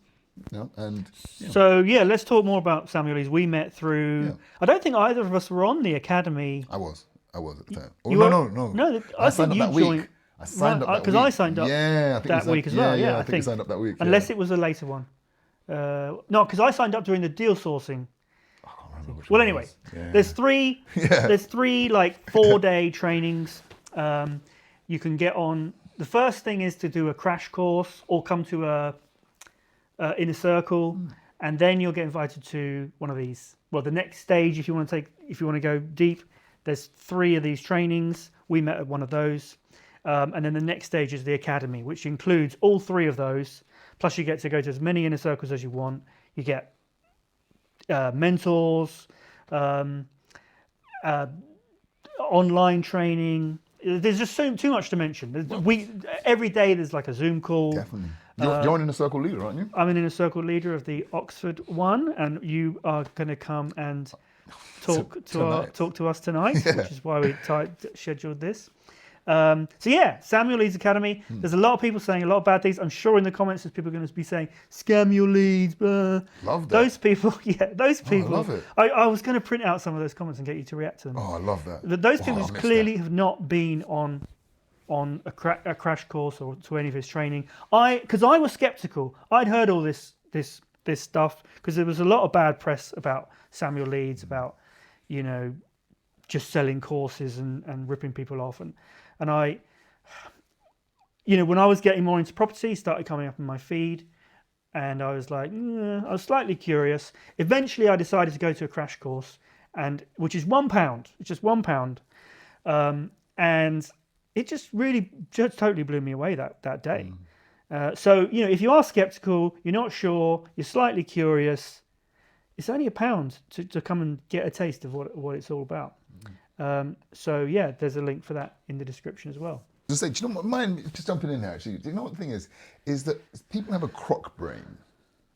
[SPEAKER 2] let's talk more about Samuel Leeds. We met through. I don't think either of us were on the academy.
[SPEAKER 1] I was at the time.
[SPEAKER 2] No. I think you joined.
[SPEAKER 1] I signed up that week.
[SPEAKER 2] Because I signed up
[SPEAKER 1] that
[SPEAKER 2] week as well.
[SPEAKER 1] I think I signed up that week.
[SPEAKER 2] Unless it was a later one. No, because I signed up during the deal sourcing.
[SPEAKER 1] I can't remember which
[SPEAKER 2] well,
[SPEAKER 1] one
[SPEAKER 2] anyway,
[SPEAKER 1] it was.
[SPEAKER 2] there's three. There's three like 4-day trainings. You can get on. The first thing is to do a crash course or come to a inner circle, and then you'll get invited to one of these. Well, the next stage, if you want to go deep, there's 3 of these trainings. We met at one of those. And then the next stage is the academy, which includes all 3 of those. Plus, you get to go to as many inner circles as you want. You get mentors, online training. There's just too much to mention. Every day there's like a Zoom call.
[SPEAKER 1] Definitely. You're an inner circle leader, aren't you?
[SPEAKER 2] I'm an inner circle leader of the Oxford one, and you are going to come and talk to us tonight, which is why we scheduled this. Samuel Leeds Academy. There's a lot of people saying a lot of bad things. I'm sure in the comments there's people going to be saying, Samuel Leeds, blah.
[SPEAKER 1] Love that.
[SPEAKER 2] Those people, those people.
[SPEAKER 1] I love it.
[SPEAKER 2] I was going to print out some of those comments and get you to react to them.
[SPEAKER 1] Oh, I love that.
[SPEAKER 2] But those people clearly have not been on a crash course or to any of his training. Because I was skeptical. I'd heard all this stuff because there was a lot of bad press about Samuel Leeds, about, just selling courses and ripping people off. And I, when I was getting more into property, started coming up in my feed, and I was like, I was slightly curious. Eventually, I decided to go to a crash course, which is £1. It's just £1, and it just totally blew me away that day. So if you are skeptical, you're not sure, you're slightly curious, it's only £1 to come and get a taste of what it's all about. There's a link for that in the description as well.
[SPEAKER 1] Just say, do you know what? Mind just jumping in here. Actually, do you know what the thing is that people have a crock brain.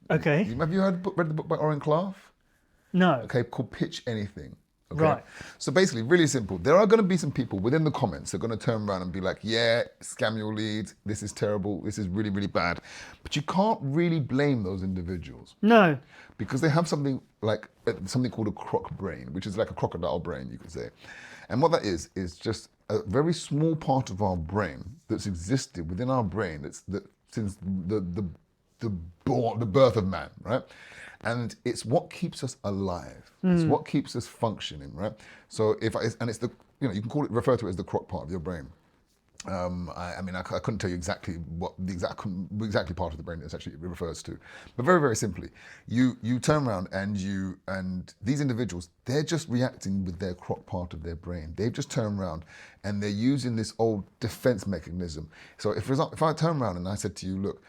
[SPEAKER 2] Okay.
[SPEAKER 1] Have you read the book by Oren Klaff?
[SPEAKER 2] No.
[SPEAKER 1] Okay, called Pitch Anything. Okay?
[SPEAKER 2] Right.
[SPEAKER 1] So basically, really simple. There are going to be some people within the comments that are going to turn around and be like, "Yeah, Samuel Leeds, this is terrible. This is really, really bad." But you can't really blame those individuals.
[SPEAKER 2] No.
[SPEAKER 1] Because they have something called a crock brain, which is like a crocodile brain, you could say. And what that is just a very small part of our brain that's existed within our brain that since the birth of man, right? And it's what keeps us alive. It's what keeps us functioning, right? So you can refer to it as the crock part of your brain. I couldn't tell you exactly what the exactly part of the brain it actually refers to, but very, very simply, you turn around and these individuals, they're just reacting with their crock part of their brain. They've just turned around and they're using this old defense mechanism. So if I turn around and I said to you, look,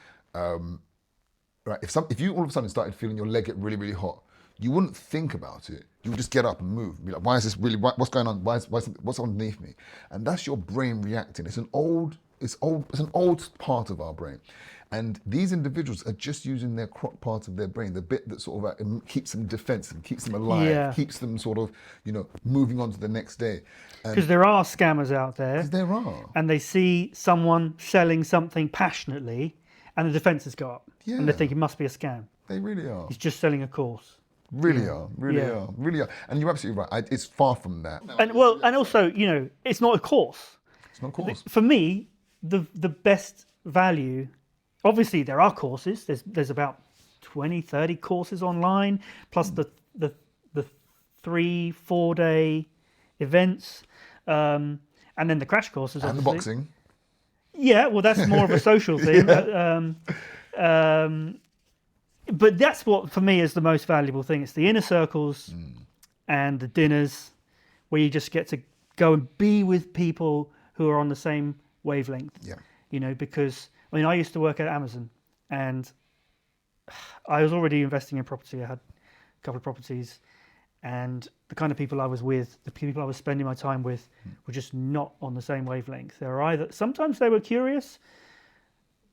[SPEAKER 1] right, if you all of a sudden started feeling your leg get really, really hot, you wouldn't think about it. You would just get up and move. And be like, why is this really? What's going on? What's underneath me? And that's your brain reacting. It's an old part of our brain. And these individuals are just using their crock part of their brain, the bit that sort of keeps them defensive, keeps them alive, keeps them sort of, moving on to the next day.
[SPEAKER 2] Because there are scammers out there.
[SPEAKER 1] Because there are.
[SPEAKER 2] And they see someone selling something passionately, and the defences go up.
[SPEAKER 1] Yeah.
[SPEAKER 2] And they think it must be a scam.
[SPEAKER 1] They really are.
[SPEAKER 2] He's just selling a course.
[SPEAKER 1] Really are. And you're absolutely right. It's far from that.
[SPEAKER 2] And also, it's not a course.
[SPEAKER 1] It's not a course.
[SPEAKER 2] For me, the best value, obviously there are courses. There's about 20, 30 courses online, plus the 3-4 day events, and then the crash courses.
[SPEAKER 1] And
[SPEAKER 2] obviously.
[SPEAKER 1] the boxing.
[SPEAKER 2] Yeah, well, that's more of a social thing. But that's what, for me, is the most valuable thing. It's the inner circles and the dinners where you just get to go and be with people who are on the same wavelength.
[SPEAKER 1] Yeah.
[SPEAKER 2] You know, because, I mean, I used to work at Amazon and I was already investing in property. I had a couple of properties, and the kind of people I was with, the people I was spending my time with, were just not on the same wavelength. They were either, sometimes they were curious,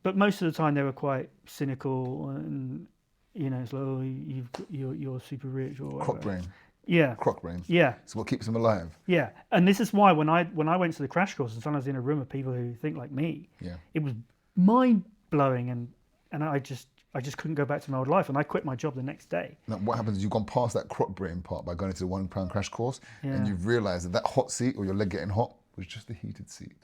[SPEAKER 2] but most of the time they were quite cynical, and you know, it's like, oh, you're super rich or whatever.
[SPEAKER 1] Croc brain.
[SPEAKER 2] Yeah.
[SPEAKER 1] Croc brain.
[SPEAKER 2] Yeah.
[SPEAKER 1] It's what keeps them alive.
[SPEAKER 2] Yeah. And this is why when I went to the crash course and sometimes in a room of people who think like me, it was mind blowing, and I just couldn't go back to my old life, and I quit my job the next day.
[SPEAKER 1] Now, what happens is you've gone past that croc brain part by going to the £1 crash course, and you've realised that hot seat or your leg getting hot was just a heated seat,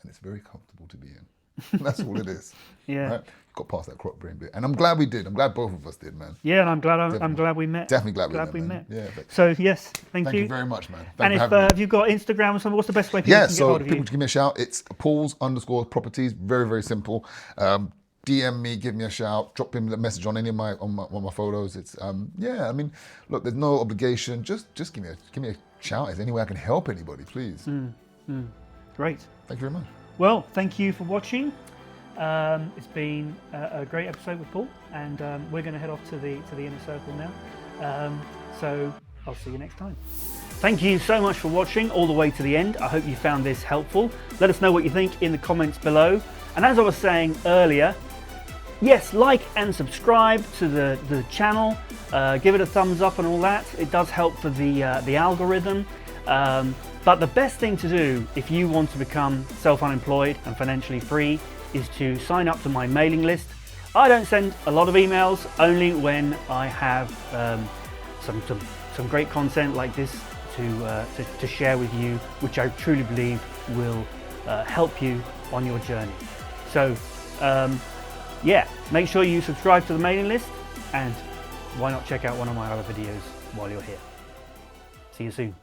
[SPEAKER 1] and it's very comfortable to be in. That's all it is.
[SPEAKER 2] Yeah.
[SPEAKER 1] Right? Got past that croc brain bit, and I'm glad we did. I'm glad both of us did, man.
[SPEAKER 2] Yeah, and I'm glad we met.
[SPEAKER 1] Definitely glad we met. Yeah.
[SPEAKER 2] So yes, thank
[SPEAKER 1] Thank you very much, man.
[SPEAKER 2] And if you've got Instagram or something, what's the best way people can get hold of you?
[SPEAKER 1] People give me a shout. It's Pauls_properties. Very, very simple. DM me, give me a shout, drop him a message on any of my photos. It's I mean, look, there's no obligation. Just give me a shout. Is there any way I can help anybody, please?
[SPEAKER 2] Great.
[SPEAKER 1] Thank you very much.
[SPEAKER 2] Well, thank you for watching. It's been a great episode with Paul, and we're going to head off to the inner circle now. So I'll see you next time. Thank you so much for watching all the way to the end. I hope you found this helpful. Let us know what you think in the comments below. And as I was saying earlier, yes, like and subscribe to the channel. Give it a thumbs up and all that. It does help for the algorithm. But the best thing to do if you want to become self-unemployed and financially free is to sign up to my mailing list. I don't send a lot of emails, only when I have some great content like this to share with you, which I truly believe will help you on your journey. So make sure you subscribe to the mailing list, and why not check out one of my other videos while you're here. See you soon.